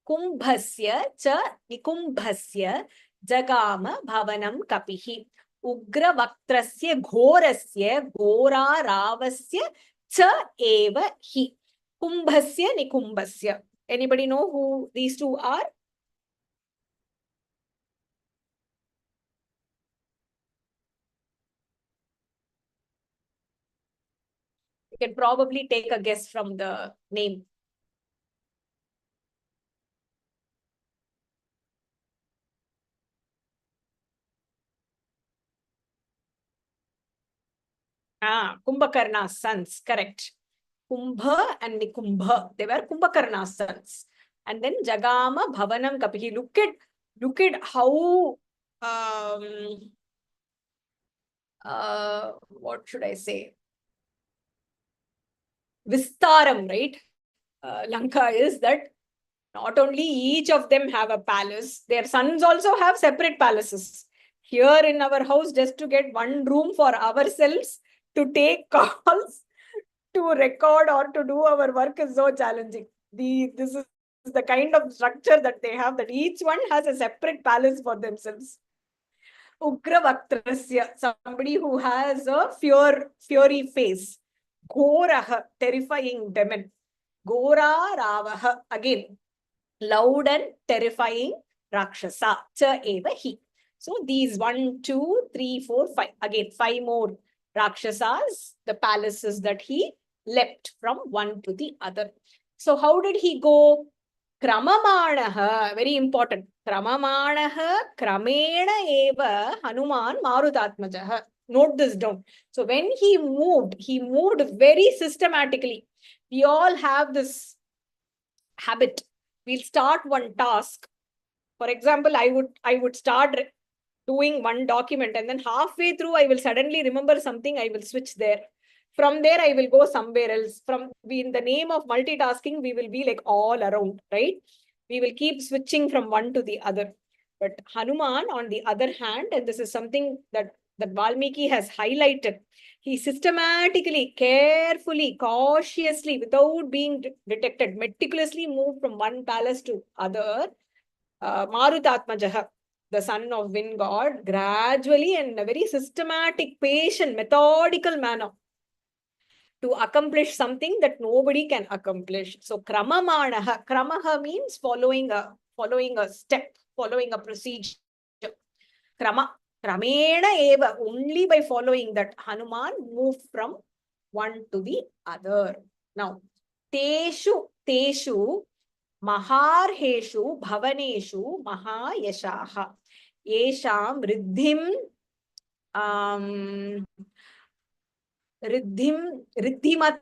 Kumbhasya cha Nikumbhasya Jagama Bhavanam Kapihi. Ugravaktrasya Ghorasya Gora Ravasya cha eva hi. Kumbhasya Nikumbhasya. Anybody know who these two are? You can probably take a guess from the name. Kumbhakarna's sons, correct. Kumbha and Nikumbha, they were Kumbhakarna's sons. And then Jagama Bhavanam Kapihi. Look at how what should I say? Vistaram, right? Lanka is that not only each of them have a palace, their sons also have separate palaces. Here in our house, just to get one room for ourselves to take calls, to record or to do our work is so challenging. This is the kind of structure that they have, that each one has a separate palace for themselves. Ugravaktrasya, somebody who has a fury face. Ghoraha, terrifying demon. Gora Ravaha, again, loud and terrifying Rakshasa. Cha eva hi. So these 1, 2, 3, 4, 5. Again, 5 more Rakshasas, the palaces that he leapt from one to the other. So how did he go? Kramamanaha, very important. Kramamanaha, Kramena eva Hanuman Marutatmajaha. Note this down. So when he moved very systematically. We all have this habit. We'll start one task. For example, I would start doing one document, and then halfway through, I will suddenly remember something, I will switch there. From there, I will go somewhere else. In the name of multitasking, we will be like all around, right? We will keep switching from one to the other. But Hanuman, on the other hand, and this is something that Valmiki has highlighted, he systematically, carefully, cautiously, without being detected, meticulously moved from one palace to other. Marutatmajaha, the son of wind god, gradually and in a very systematic, patient, methodical manner to accomplish something that nobody can accomplish. So Kramamanaha, Kramaha means following a step, following a procedure. Kramena eva, only by following that, Hanuman moved from one to the other. Now, Teshu Maharheshu Bhavaneshu Mahayashaha. Yesham Riddhim Riddhimatam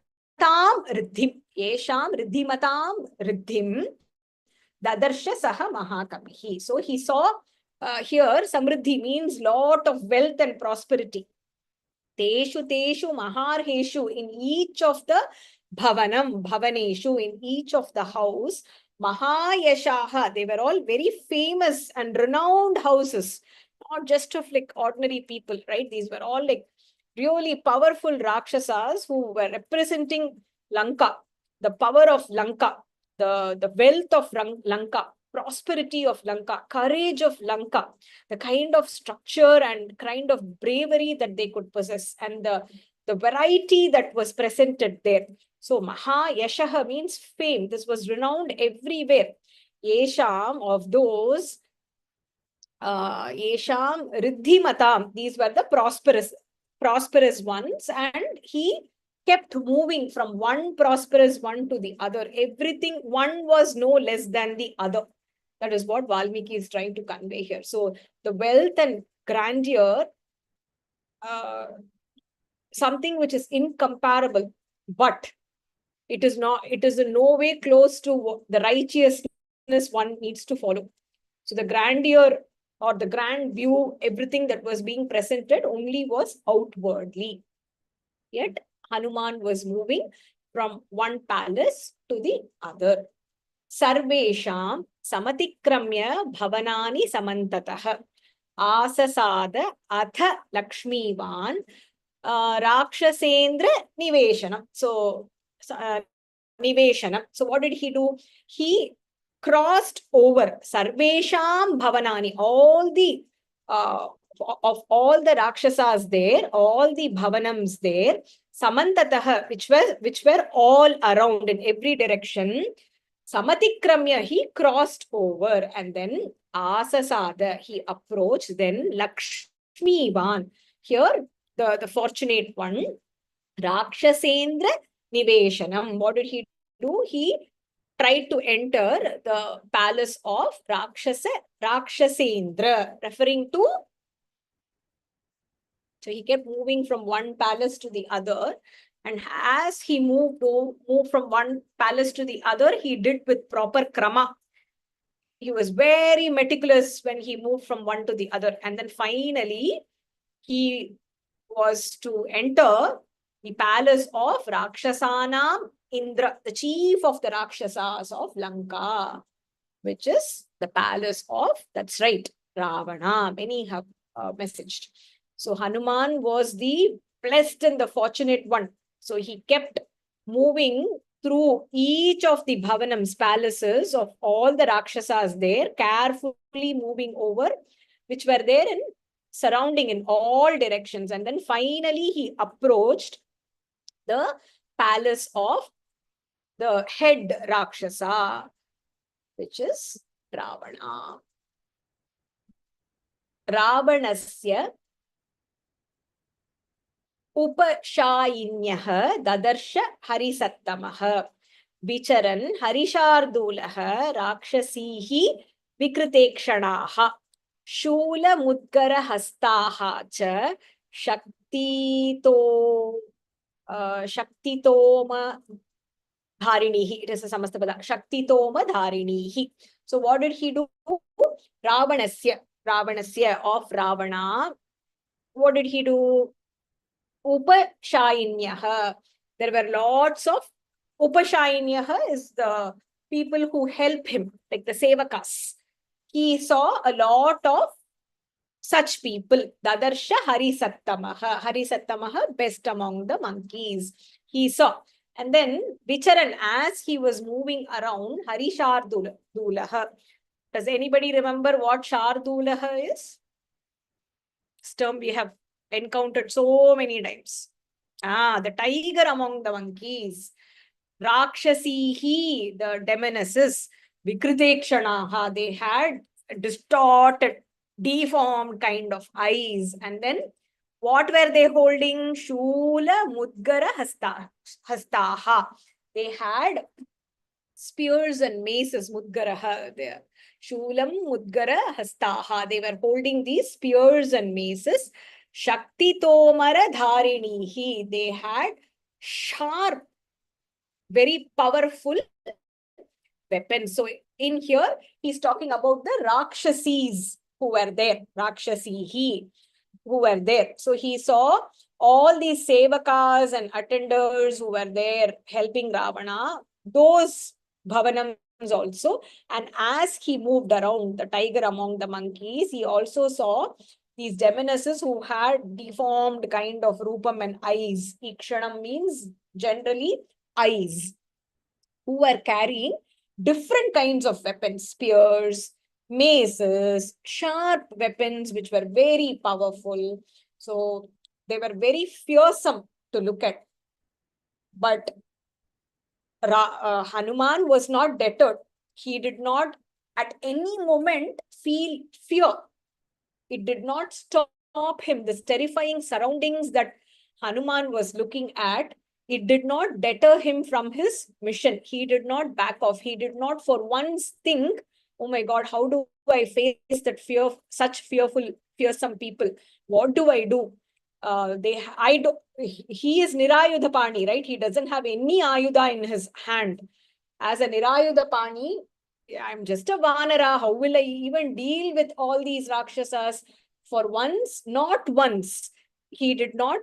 Riddhim. Yesham Riddhimatam Riddhim Dadarsha Saha Mahakapihi. So he saw here Samriddhi means lot of wealth and prosperity. Teshu Maharheshu, in each of the Bhavaneshu, in each of the house, Mahayashaha, they were all very famous and renowned houses, not just of like ordinary people, right? These were all like really powerful Rakshasas who were representing Lanka, the power of Lanka, the wealth of Lanka, prosperity of Lanka, courage of Lanka, the kind of structure and kind of bravery that they could possess, and the variety that was presented there. So Maha Yashaha means fame. This was renowned everywhere. Yesham, of those, Yesham Riddhimatam, these were the prosperous ones, and he kept moving from one prosperous one to the other. Everything, one was no less than the other. That is what Valmiki is trying to convey here. So the wealth and grandeur, something which is incomparable, but it is in no way close to the righteousness one needs to follow. So the grandeur or the grand view, everything that was being presented only was outwardly. Yet Hanuman was moving from one palace to the other. Sarvesham Samatikramya Bhavanani Samantatah Asasada Atha Lakshmivan Rakshasendra Niveshanam. So, Niveshanam. So, what did he do? He crossed over Sarvesham Bhavanani, all the of all the Rakshasas there, all the Bhavanams there, Samantataha, which were all around in every direction. Samatikramya, he crossed over, and then Asasada, he approached, then Lakshmivan. Here, the fortunate one, Rakshasendra Niveshanam. What did he do? He tried to enter the palace of Rakshasendra, referring to. So he kept moving from one palace to the other. And as he moved from one palace to the other, he did with proper krama. He was very meticulous when he moved from one to the other. And then finally, he was to enter the palace of Rakshasanam Indra, the chief of the Rakshasas of Lanka, which is the palace of, that's right, Ravana. Many have messaged. So Hanuman was the blessed and the fortunate one. So he kept moving through each of the Bhavanams, palaces of all the Rakshasas there, carefully moving over, which were there in surrounding in all directions. And then finally he approached the palace of the head Rakshasa, which is Ravana. Ravanasya Upashainyah Dadarsha Harisattamaha Vicharan Harishardulaha Rakshasihi Vikritekshanaha Shula Mudgara Hastaha Cha Shaktitoma Dharinihi. It is a Samastapada. Shaktitoma Dharinihi. So what did he do? Ravanasya of Ravana. What did he do? Upashainyah. There were lots of Upashainyah is the people who help him, like the Sevakas. He saw a lot of such people. Dadarsha Harisattamaha. Harisattamaha, best among the monkeys. He saw. And then Vicharan, as he was moving around, Harishardulaha. Does anybody remember what Shardulaha is? This term we have encountered so many times. The tiger among the monkeys. Rakshasihi, the demonesses. Vikritekshanaha, they had distorted, deformed kind of eyes. And then what were they holding? Shula Mudgara Hastaha. They had spears and maces, Mudgaraha there. Shulam Mudgara Hastaha. They were holding these spears and maces. Shakti Tomara Dharinihi. They had sharp, very powerful weapons. So in here, he's talking about the Rakshasis who were there. Rakshasihi who were there. So he saw all these Sevakas and attenders who were there helping Ravana. Those Bhavanams also. And as he moved around, the tiger among the monkeys, he also saw these demonesses who had deformed kind of rupam and eyes. Ikshanam means generally eyes, who were carrying different kinds of weapons, spears, maces, sharp weapons, which were very powerful. So they were very fearsome to look at. But Hanuman was not deterred. He did not at any moment feel fear. It did not stop him. This terrifying surroundings that Hanuman was looking at, it did not deter him from his mission. He did not back off. He did not for once think, oh my God, how do I face that fear, such fearsome people? What do I do? He is Nirayudhapani, right? He doesn't have any Ayudha in his hand. As a Nirayudhapani, I'm just a Vanara. How will I even deal with all these Rakshasas? For once, not once, he did not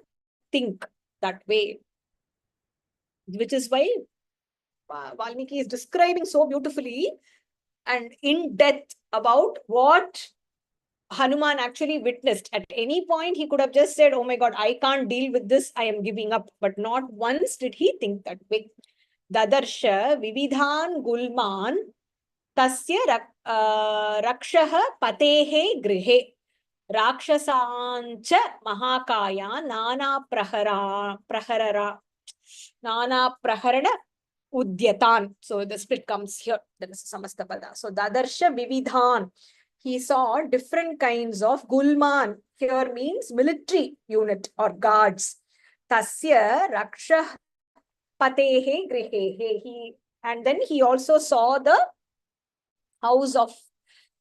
think that way. Which is why Valmiki is describing so beautifully and in depth about what Hanuman actually witnessed. At any point, he could have just said, oh my God, I can't deal with this, I am giving up. But not once did he think that way. Dadarsha vividhan gulman tasya rakshaha patehe grihe rakshasancha mahakaya nana praharana udyatan. So the split comes here. That is Samastapada. So Dadarsha Vividhan. He saw different kinds of Gulman. Here means military unit or guards. Tasya Raksha Patehe Grihehe. And then he also saw the house of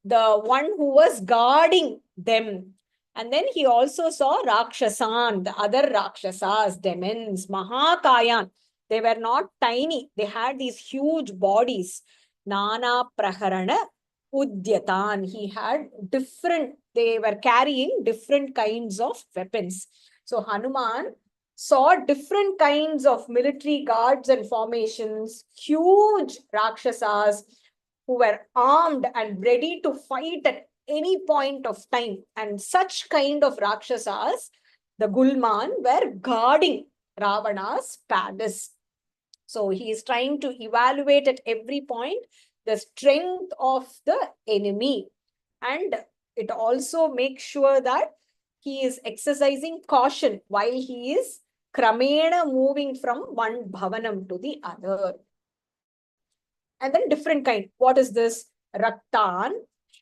the one who was guarding them. And then he also saw Rakshasan, the other Rakshasas, demons, Mahakayan. They were not tiny. They had these huge bodies. Nana Praharana Udyatan. He had different, they were carrying different kinds of weapons. So Hanuman saw different kinds of military guards and formations, huge Rakshasas who were armed and ready to fight at any point of time. And such kind of Rakshasas, the Gulman, were guarding Ravana's palace. So he is trying to evaluate at every point the strength of the enemy. And it also makes sure that he is exercising caution while he is kramena moving from one bhavanam to the other. And then different kind. What is this? Raktan,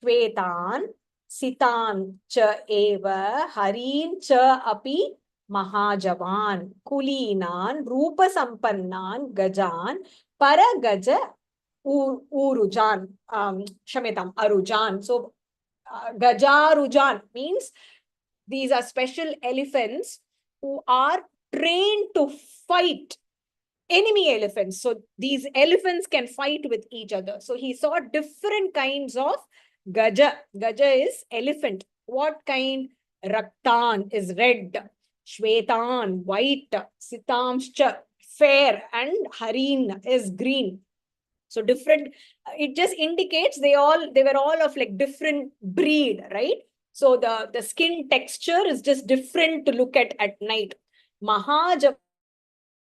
Shvetan, Sitan cha eva, Harin cha api Mahajavan, Kulinan, Rupa Sampannan, Gajan, Paragaja Urujan, Shametam, Arujan. So Gajarujan means these are special elephants who are trained to fight enemy elephants. So these elephants can fight with each other. So he saw different kinds of Gaja. Gaja is elephant. What kind? Raktan is red. Shvetan, white. Sitamscha, fair. And Harin is green. So different, it just indicates they were all of like different breed, right? So the skin texture is just different to look at night. Mahajavan,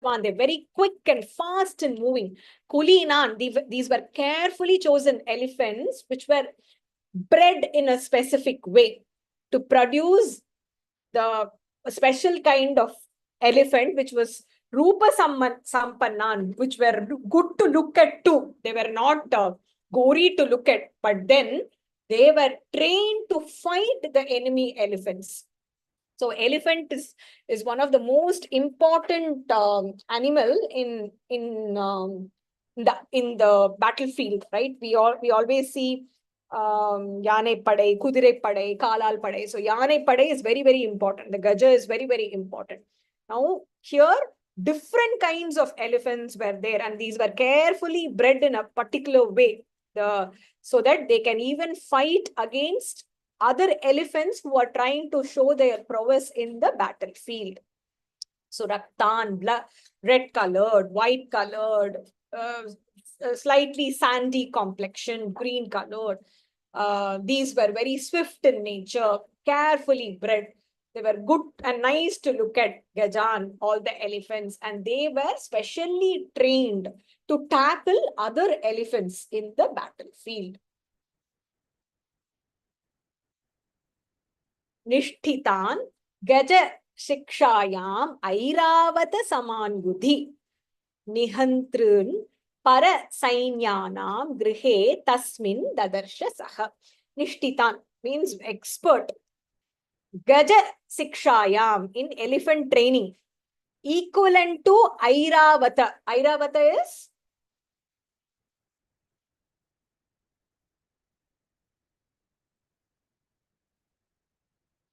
they're very quick and fast in moving. Kulinan, these were carefully chosen elephants which were bred in a specific way to produce the special kind of elephant which was Rupa Sampannan, which were good to look at too. They were not gory to look at, but then they were trained to fight the enemy elephants. So elephant is one of the most important animal in the battlefield, right? We always see Yane Padai, Kudire Padai, Kalal Padai. So Yane Padai is very, very important. The Gaja is very, very important. Now here, different kinds of elephants were there, and these were carefully bred in a particular way, so that they can even fight against other elephants who are trying to show their prowess in the battlefield. So Raktan, red colored, white colored, slightly sandy complexion, green colored. These were very swift in nature, carefully bred. They were good and nice to look at, Gajan, all the elephants, and they were specially trained to tackle other elephants in the battlefield. Nishtitan Gaja Shikshayam Airavata Samanyudhi Nihantrun Para Sainyanam Grihe Tasmin Dadarsha Saha. Nishtitan means expert. Gaja Sikshayam in elephant training, equivalent to Airavata. Airavata is?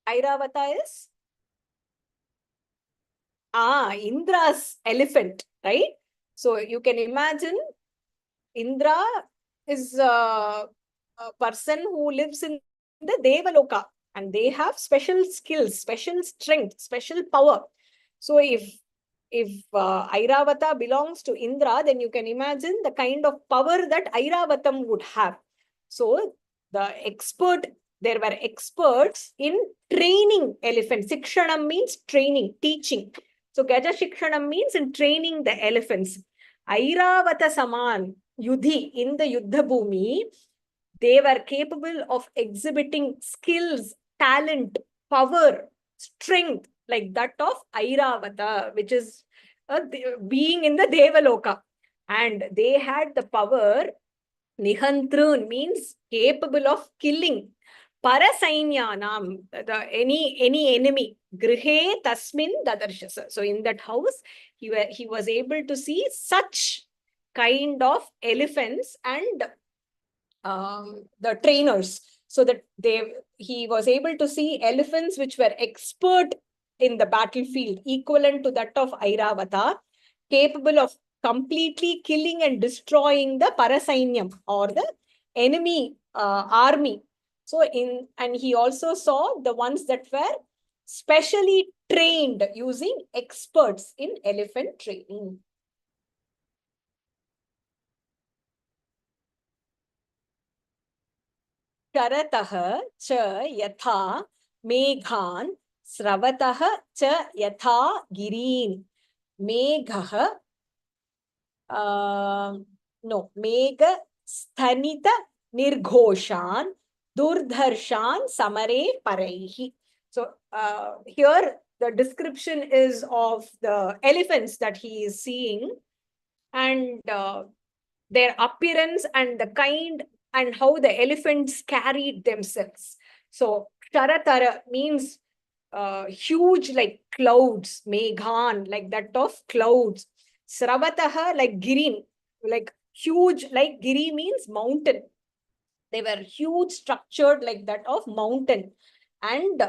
Airavata is? Indra's elephant, right? So you can imagine Indra is a person who lives in the Devaloka, and they have special skills, special strength, special power. So if if Airavata belongs to Indra, then you can imagine the kind of power that Airavatam would have. So there were experts in training elephants. Shikshanam means training, teaching. So Gaja Shikshanam means in training the elephants. Airavata Saman, Yudhi, in the Yuddha Bhumi, they were capable of exhibiting skills, talent, power, strength like that of Airavata, which is a being in the Devaloka. And they had the power, Nihantrun means capable of killing. Parasainyanam, any enemy. Grihe tasmin dadarshasa. So in that house, he was able to see such kind of elephants and the trainers, so that he was able to see elephants which were expert in the battlefield, equivalent to that of Airavata, capable of completely killing and destroying the Parasainyam or the enemy army. And he also saw the ones that were specially trained using experts in elephant training. शरतः च यथा मेघान् स्रवतः च यथा गिरीन् मेघः मेघ स्तनित निर्घोषान् दुर्धर्षान् समरे परैः. So here the description is of the elephants that he is seeing, and their appearance and the kind and how the elephants carried themselves. So Sharatara means huge like clouds, Meghan, like that of clouds. Sravataha, like Girin, like huge, like Giri means mountain. They were huge, structured like that of mountain. And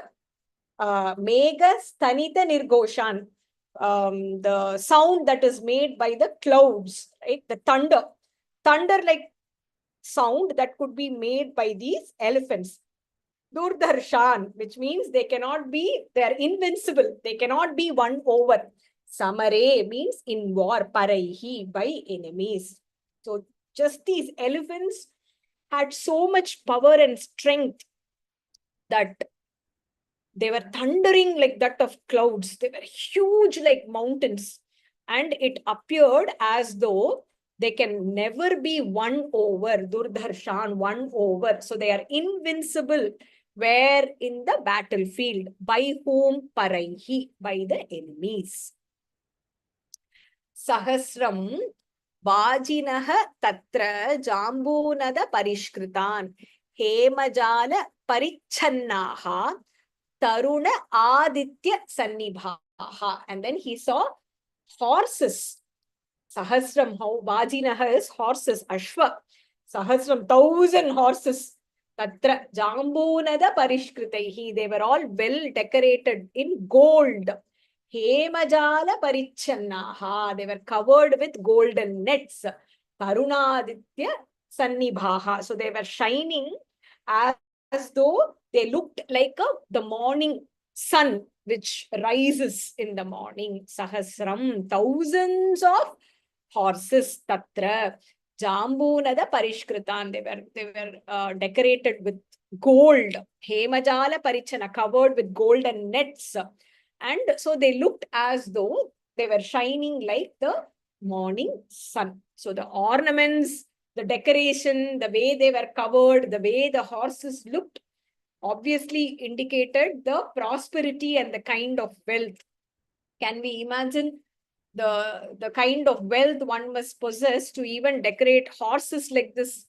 Mega Stanita Nirgoshan, the sound that is made by the clouds, right? The thunder like sound that could be made by these elephants. Durdarshan, which means they are invincible. They cannot be won over. Samare means in war, paraihi, by enemies. So just these elephants had so much power and strength that they were thundering like that of clouds. They were huge like mountains. And it appeared as though they can never be won over. Durdharshan, won over. So they are invincible. Where in the battlefield? By whom? Paraihi, by the enemies. Sahasram Vajinaha Tatra Jambunada Parishkritan Hemajala Parichannaha Taruna Aditya Sannibhaha. And then he saw horses. Sahasram, how Vajinaha is horses, Ashwa. Sahasram, 1,000 horses. Tatra Jambunada Parishkritehi. They were all well decorated in gold. Hemajala Parichannaha. They were covered with golden nets. Tarunaditya Sannibhaha. So they were shining as though they looked like the morning sun which rises in the morning. Sahasram, thousands of horses. Tatra Jambunada Parishkritan. They were decorated with gold. Hemajala Parichana, covered with golden nets. And so they looked as though they were shining like the morning sun. So the ornaments, the decoration, the way they were covered, the way the horses looked, obviously indicated the prosperity and the kind of wealth. Can we imagine the kind of wealth one must possess to even decorate horses like this?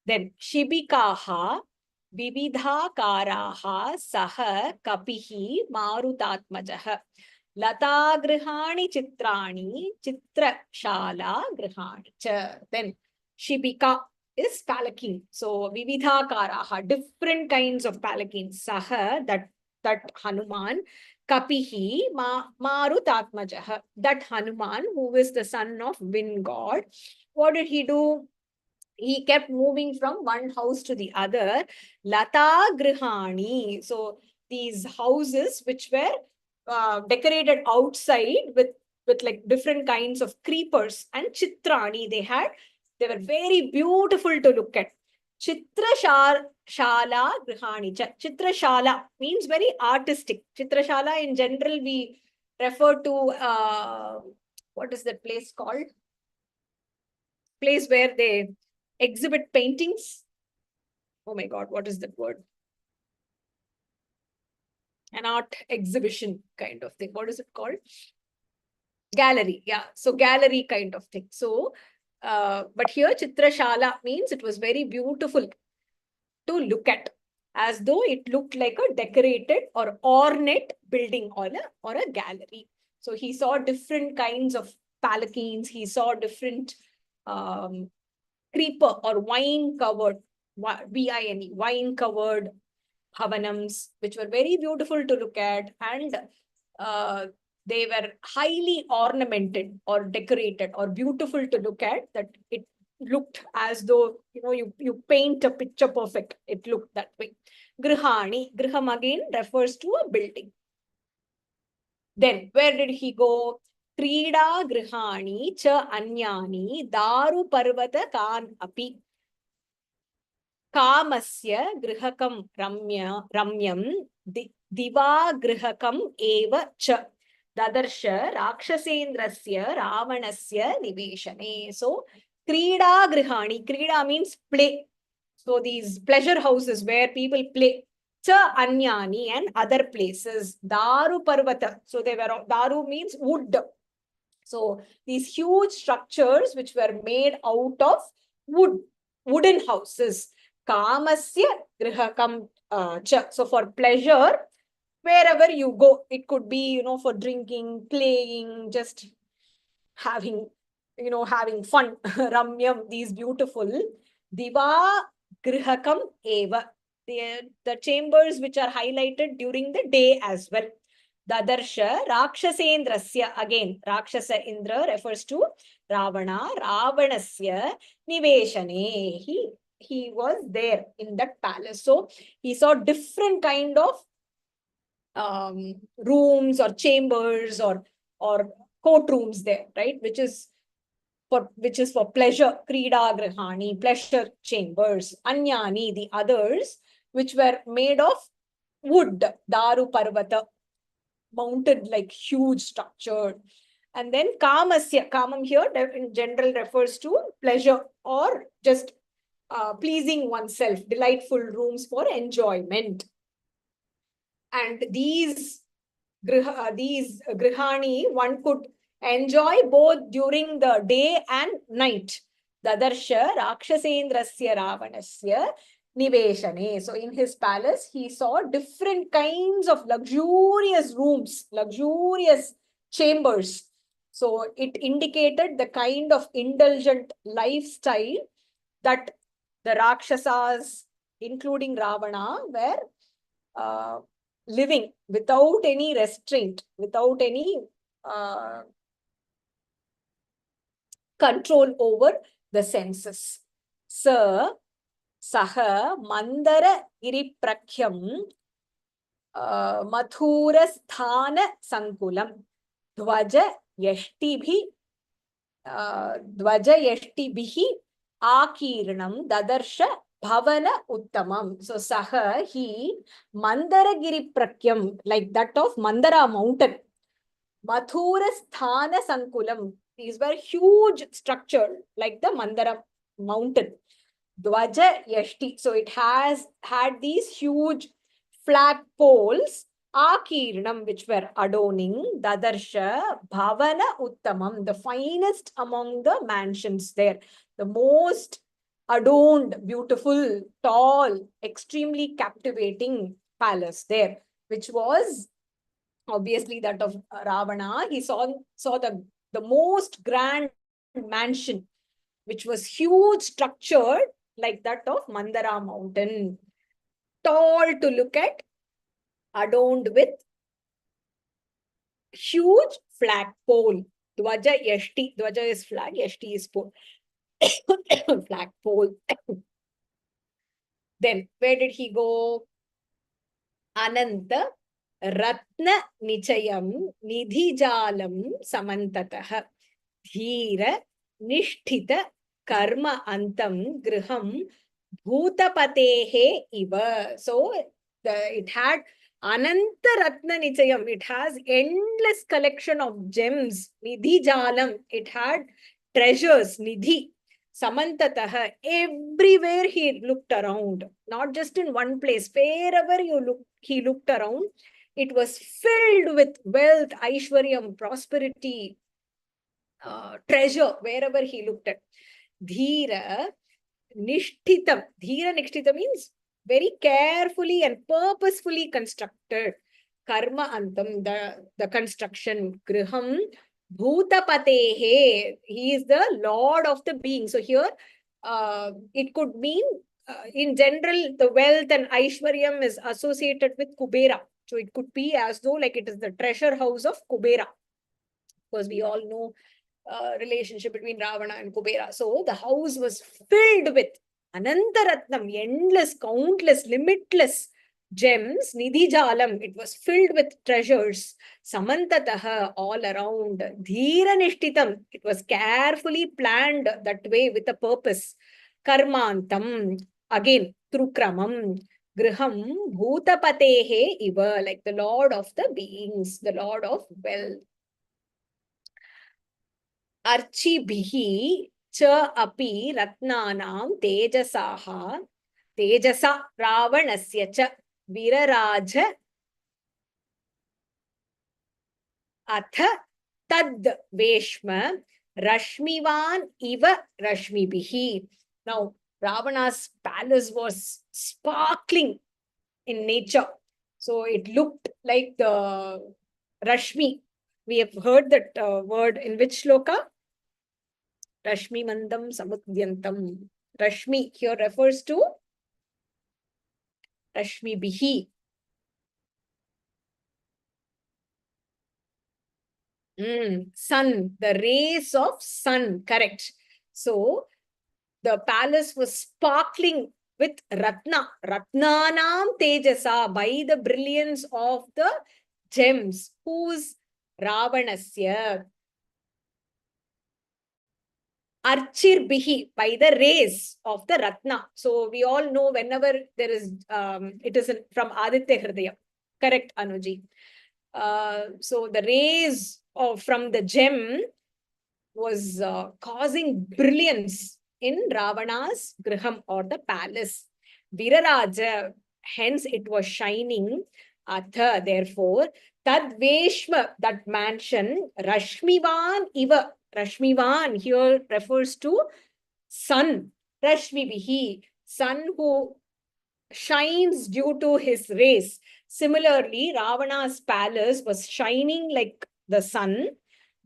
Then Shibikaha Vividhakaraha Saha Kapihi Marutatmajaha Lata Grihani Chitrani Chitra Shala Grihani Cha. Then Shibika is palanquin. So Vividhakaraha, different kinds of palanquins. Saha, that Hanuman. Kapihi Marutatmajaha, that Hanuman, who is the son of wind god. What did he do? He kept moving from one house to the other. Lata Grihani. So these houses which were decorated outside with with like different kinds of creepers, and chitrani they were very beautiful to look at. Chitra shala grihani. Chitra means very artistic. Chitra shala in general we refer to what is that place called? Place where they exhibit paintings. Oh my God, what is that word? An art exhibition kind of thing. What is it called? Gallery. Yeah. So gallery kind of thing. So, but here Chitrashala means it was very beautiful to look at, as though it looked like a decorated or ornate building or a gallery. So he saw different kinds of palanquins. He saw different creeper or wine-covered, V-I-N-E, wine-covered bhavanams, which were very beautiful to look at, and they were highly ornamented or decorated or beautiful to look at, that it looked as though, you paint a picture perfect. It looked that way. Grihani, griham again refers to a building. Then where did he go? Krida grihani cha anyani daru parvata kan api. Kamasya grihakam ramyam diva grihakam eva cha. Dadarsha rakshasendrasya ravanasya niveshane. So, krida grihani. Krida means play. So, these pleasure houses where people play. Cha anyani, and other places. Daru parvata. So, daru means wood. So, these huge structures which were made out of wooden houses. Kamasya grihakam cha. So, for pleasure, wherever you go, it could be, for drinking, playing, just having fun. Ramyam, these beautiful. Diva grihakam eva. The chambers which are highlighted during the day as well. Dadarsha Rakshasendrasya. Again, Rakshasa Indra refers to Ravana. Ravanasya Niveshane. He was there in that palace. So he saw different kind of rooms or chambers or courtrooms there, right? Which is for pleasure. Krida grihani, pleasure chambers. Anyani, the others, which were made of wood. Daru parvata, mounted like huge structure. And then kamasya. Kamam here in general refers to pleasure or just pleasing oneself, delightful rooms for enjoyment. And these grihani, one could enjoy both during the day and night. Dadarsha Rakshasendrasya Ravanasya Niveshane. So in his palace, he saw different kinds of luxurious rooms, luxurious chambers. So it indicated the kind of indulgent lifestyle that the Rakshasas, including Ravana, were living without any restraint, without any control over the senses. Saha Mandara Giriprakyam Mathura Sthana Sankulam Dvaja Yashtibhi Akirnam Dadarsha Bhavana Uttamam. So Saha, he Mandaragiri Prakyam, like that of Mandara mountain. Mathura Sthana Sankulam. These were huge structure like the Mandara mountain. Dvaja Yashti. So it has had these huge flag poles. Akirnam, which were adorning. Dadarsha Bhavana Uttamam, the finest among the mansions there. The most adorned, beautiful, tall, extremely captivating palace there, which was obviously that of Ravana. He saw the most grand mansion, which was huge, structured like that of Mandara mountain. Tall to look at, adorned with huge flagpole. Dvaja Yashti. Dvaja is flag, Yashti is pole. Flagpole. Then, where did he go? Ananta Ratna Nichayam Nidhijalam Samantatah Dhira Nishtita Karma Antam Griham Bhutapatehe Iva. So it had Ananta Ratna Nichayam. It has endless collection of gems. Nidhijalam. It had treasures. Nidhi. Samantataha, everywhere he looked around, not just in one place, wherever he looked around, it was filled with wealth, Aishwaryam, prosperity, treasure, wherever he looked at. Dhira Nishtitam. Dhira Nishtita means very carefully and purposefully constructed. Karma Antam, the construction. Griham Bhutapatehe. He is the Lord of the being. So here, it could mean, in general, the wealth and Aishwaryam is associated with Kubera. So it could be as though like it is the treasure house of Kubera. Because we all know relationship between Ravana and Kubera. So the house was filled with Anantaratnam, endless, countless, limitless gems. Nidhi Jalam, it was filled with treasures. Samantataha, all around. Dhira Nishtitam, it was carefully planned that way with a purpose. Karmantam, again, through Kramam. Griham Bhutapatehe Iva, like the Lord of the beings, the Lord of wealth. Archibhihi cha api ratnanam tejasaha tejasa ravanasya cha viraraja atha tad veshma rashmivan iva rashmibihi. Now, Ravana's palace was sparkling in nature. So it looked like the Rashmi. We have heard that word in which shloka? Rashmi Mandam Samudyantam. Rashmi here refers to Rashmi Bihi. Sun, the rays of sun, correct. So the palace was sparkling with Ratna, Ratnanam Tejasa, by the brilliance of the gems, whose Ravanasya. Archirbihi, by the rays of the Ratna. So we all know whenever there is, it is from Aditya Hridaya. Correct, Anuji. So the rays from the gem was causing brilliance in Ravana's Griham, or the palace. Viraraja, hence it was shining. Atha, therefore, Tadveshma, that mansion, Rashmivan Iva. Rashmivan here refers to sun. Rashmibihi, sun who shines due to his rays. Similarly, Ravana's palace was shining like the sun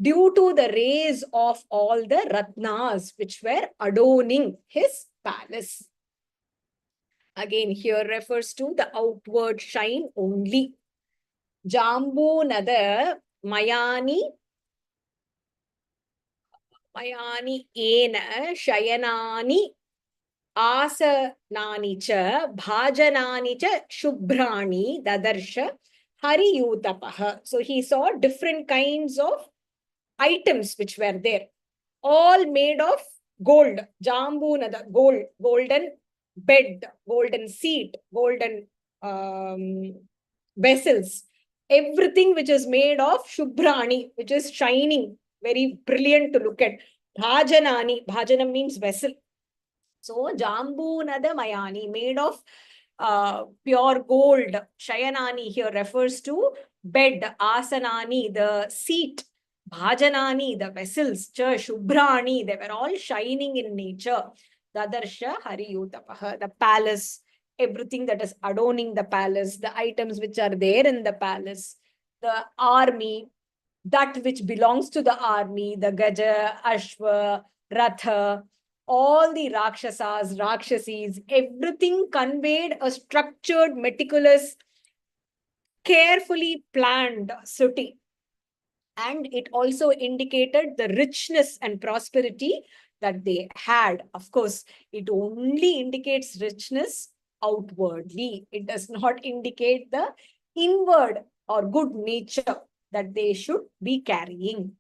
due to the rays of all the Ratnas which were adorning his palace. Again, here refers to the outward shine only. Jambu Nada Mayani Ena Shayanani Asanani cha Bhajanani cha Shubhrani Dadarsha Hariyutapaha. So he saw different kinds of items which were there, all made of gold. Jambunada, gold, golden bed, golden seat, golden vessels. Everything which is made of Shubhrani, which is shining, very brilliant to look at. Bhajanani, Bhajanam means vessel. So, Jambunada Mayani, made of pure gold. Shayanani here refers to bed. Asanani, the seat. Bhajanani, the vessels. Cha Shubhrani, they were all shining in nature. Dadarsha Hariyutapaha, the palace, everything that is adorning the palace, the items which are there in the palace, the army, that which belongs to the army, the Gaja, Ashwa, Ratha, all the Rakshasas, Rakshasis, everything conveyed a structured, meticulous, carefully planned city. And it also indicated the richness and prosperity that they had. Of course, it only indicates richness outwardly. It does not indicate the inward or good nature that they should be carrying.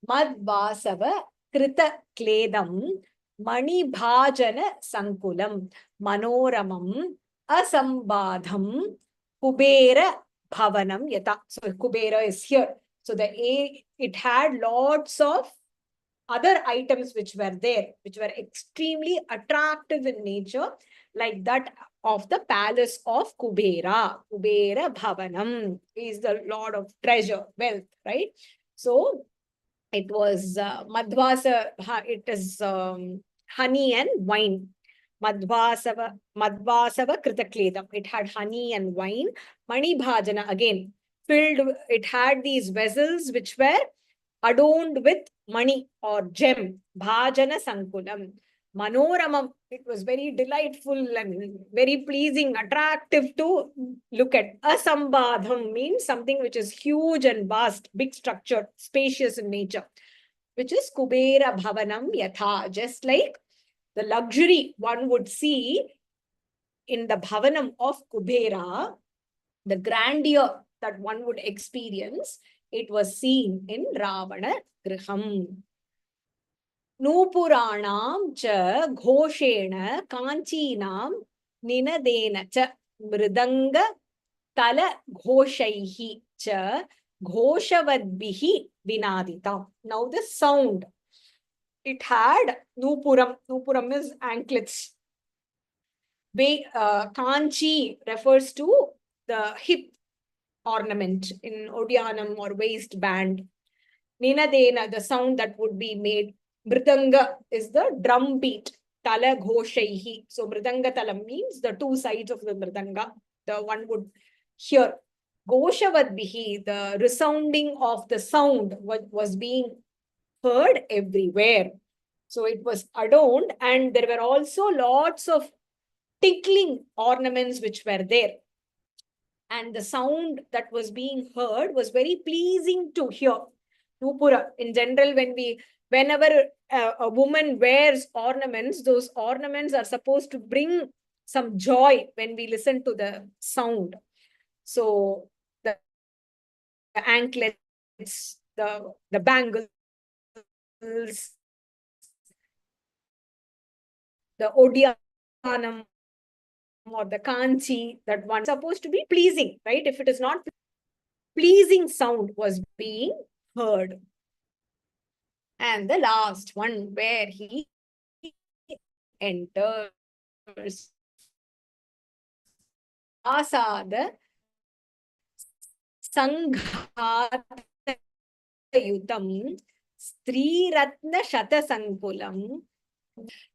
Madvasava krita kledam mani bhajana sankulam manoramam asambadham kubera bhavanam yata. So Kubera is here. So it had lots of other items which were there, which were extremely attractive in nature, like that of the palace of Kubera. Kubera Bhavanam is the lord of treasure, wealth, right? So it was Madhvasa, it is honey and wine. Madhvasava Kritakledam. It had honey and wine. Mani Bhajana, again, filled, it had these vessels which were adorned with money or gem. Bhajana Sankulam. Manoramam, it was very delightful and very pleasing, attractive to look at. Asambadham means something which is huge and vast, big structure, spacious in nature, which is Kubera Bhavanam Yatha, just like the luxury one would see in the Bhavanam of Kubera, the grandeur that one would experience, it was seen in Ravana Griham. Nupuranam cha ghoshena kanchinam ninadena cha mridanga tala ghoshaihi cha ghoshavadbihi vinadita. Now the sound. It had Nupuram. Nupuram is anklets. Kanchi refers to the hip ornament in Odyanam or waistband. Ninadena, the sound that would be made. Mridanga is the drum beat. Tala ghoshaihi. So Mridanga talam means the two sides of the Mridanga. The one would hear. Goshavadbihi, the resounding of the sound was being heard everywhere. So it was adorned, and there were also lots of tinkling ornaments which were there. And the sound that was being heard was very pleasing to hear. Nupura, in general, whenever a woman wears ornaments, those ornaments are supposed to bring some joy when we listen to the sound. So the anklets, the bangles, the Odyanam or the Kanchi, that one supposed to be pleasing, right? If it is not pleasing, sound was being heard. And the last one where he enters Asada Sanghat Yutam Stri Ratna Shata Sankulam.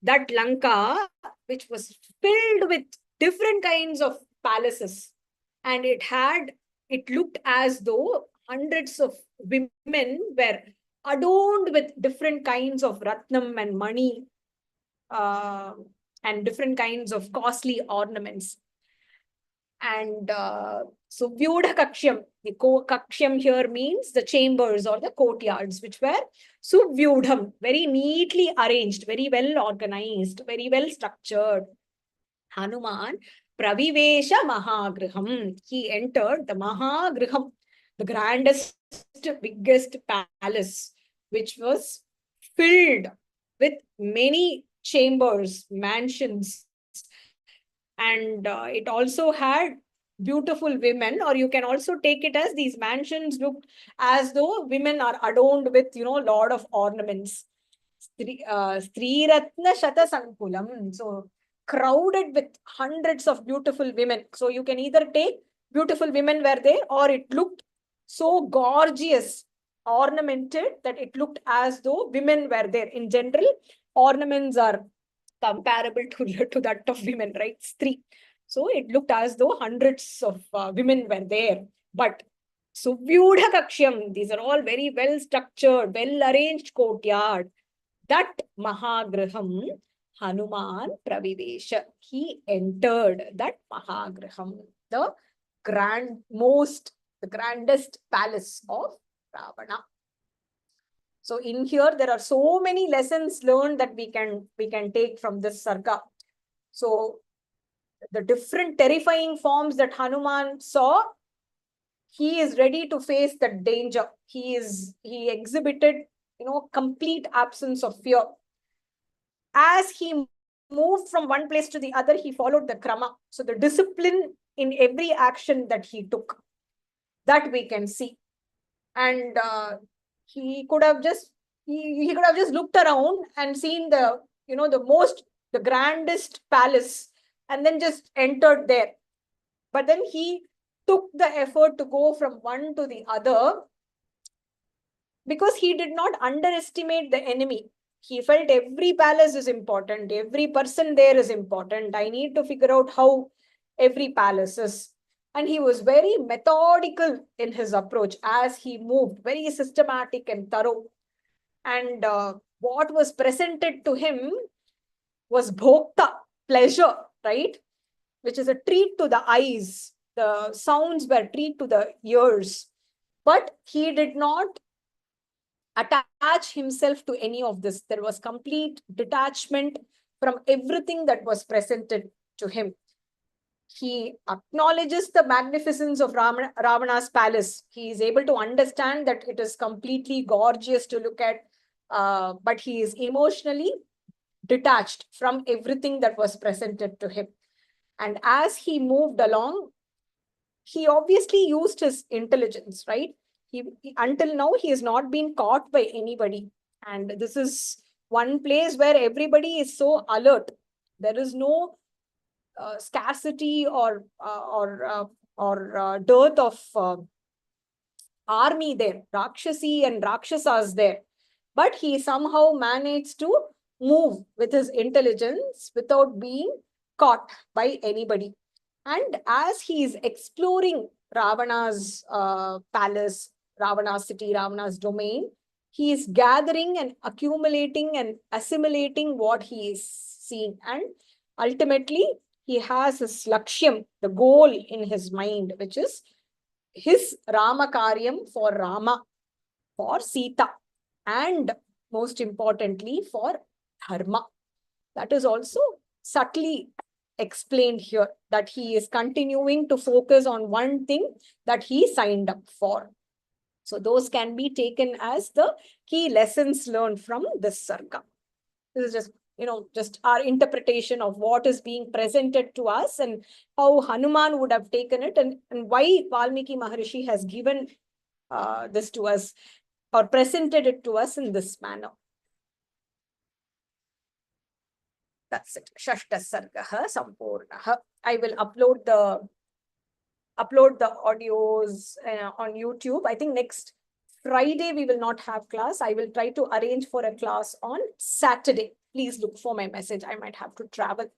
That Lanka, which was filled with different kinds of palaces, and it looked as though hundreds of women were adorned with different kinds of ratnam and money and different kinds of costly ornaments. And so Vyudha Kakshyam, the Kakshyam here means the chambers or the courtyards, which were Suvyudham, very neatly arranged, very well organized, very well structured. Hanuman Pravivesha Mahagriham. He entered the Mahagriham, the grandest, biggest palace, which was filled with many chambers, mansions, and it also had beautiful women, or you can also take it as these mansions looked as though women are adorned with, lot of ornaments. Stri Ratna Shata Sankulam. So crowded with hundreds of beautiful women. So you can either take beautiful women were there, or it looked so gorgeous, ornamented, that it looked as though women were there. In general, ornaments are comparable to that of women, right? Stri. So it looked as though hundreds of women were there. But so Vyudha Kakshyam, these are all very well structured, well arranged courtyard. That Mahagraham, Hanuman Pravivesha, he entered that Mahagraham, the grandest palace of Ravana. So in here, there are so many lessons learned that we can take from this Sarga. So the different terrifying forms that Hanuman saw, he is ready to face the danger. He exhibited, complete absence of fear. As he moved from one place to the other, he followed the krama. So the discipline in every action that he took, that we can see. And he could have just looked around and seen the grandest palace and then just entered there. But then he took the effort to go from one to the other because he did not underestimate the enemy. He felt every palace is important, every person there is important. I need to figure out how every palace is. And he was very methodical in his approach as he moved, very systematic and thorough. And what was presented to him was bhokta, pleasure, right? Which is a treat to the eyes. The sounds were treat to the ears. But he did not attach himself to any of this. There was complete detachment from everything that was presented to him. He acknowledges the magnificence of Ravana's palace. He is able to understand that it is completely gorgeous to look at, but he is emotionally detached from everything that was presented to him. And as he moved along, he obviously used his intelligence, right? Until now, he has not been caught by anybody. And this is one place where everybody is so alert. There is no scarcity or dearth of army there, Rakshasi and Rakshasas there. But he somehow managed to move with his intelligence without being caught by anybody. And as he is exploring Ravana's palace, Ravana's city, Ravana's domain, he is gathering and accumulating and assimilating what he is seeing. And ultimately, he has his lakshyam, the goal in his mind, which is his Rama Karyam for Rama, for Sita, and most importantly, for Dharma. That is also subtly explained here, that he is continuing to focus on one thing that he signed up for. So those can be taken as the key lessons learned from this Sarga. This is just, just our interpretation of what is being presented to us and how Hanuman would have taken it, and why Valmiki Maharishi has given this to us or presented it to us in this manner. That's it. Shashta Sargaha Sampurnaha. I will upload the audios on YouTube. I think next Friday we will not have class. I will try to arrange for a class on Saturday. Please look for my message. I might have to travel.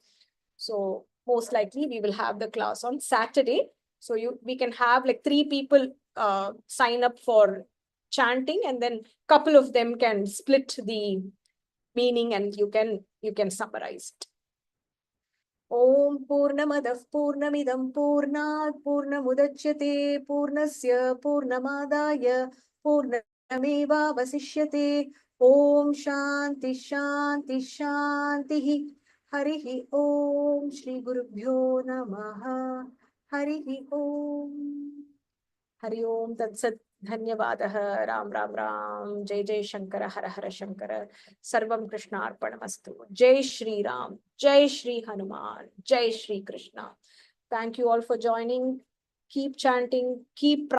So most likely we will have the class on Saturday. So we can have like 3 people sign up for chanting, and then couple of them can split the meaning and you can summarize it. Om Purnamadah Purnamidam Purnat Purnamudachyate Purnasya Purnamadaya Purnameva Vasishyate. Om Shanti Shanti Shanti. Harihi Om. Shri Gurubhyo Namaha. Harihi Om. Hari Om Tat Sat. Dhanyavadah. Ram Ram Ram. Jai Jai Shankara. Hara Hara Shankara. Sarvam Krishna Arpanamastu. Jai Shri Ram. Jai Shri Hanuman. Jai Shri Krishna. Thank you all for joining. Keep chanting. Keep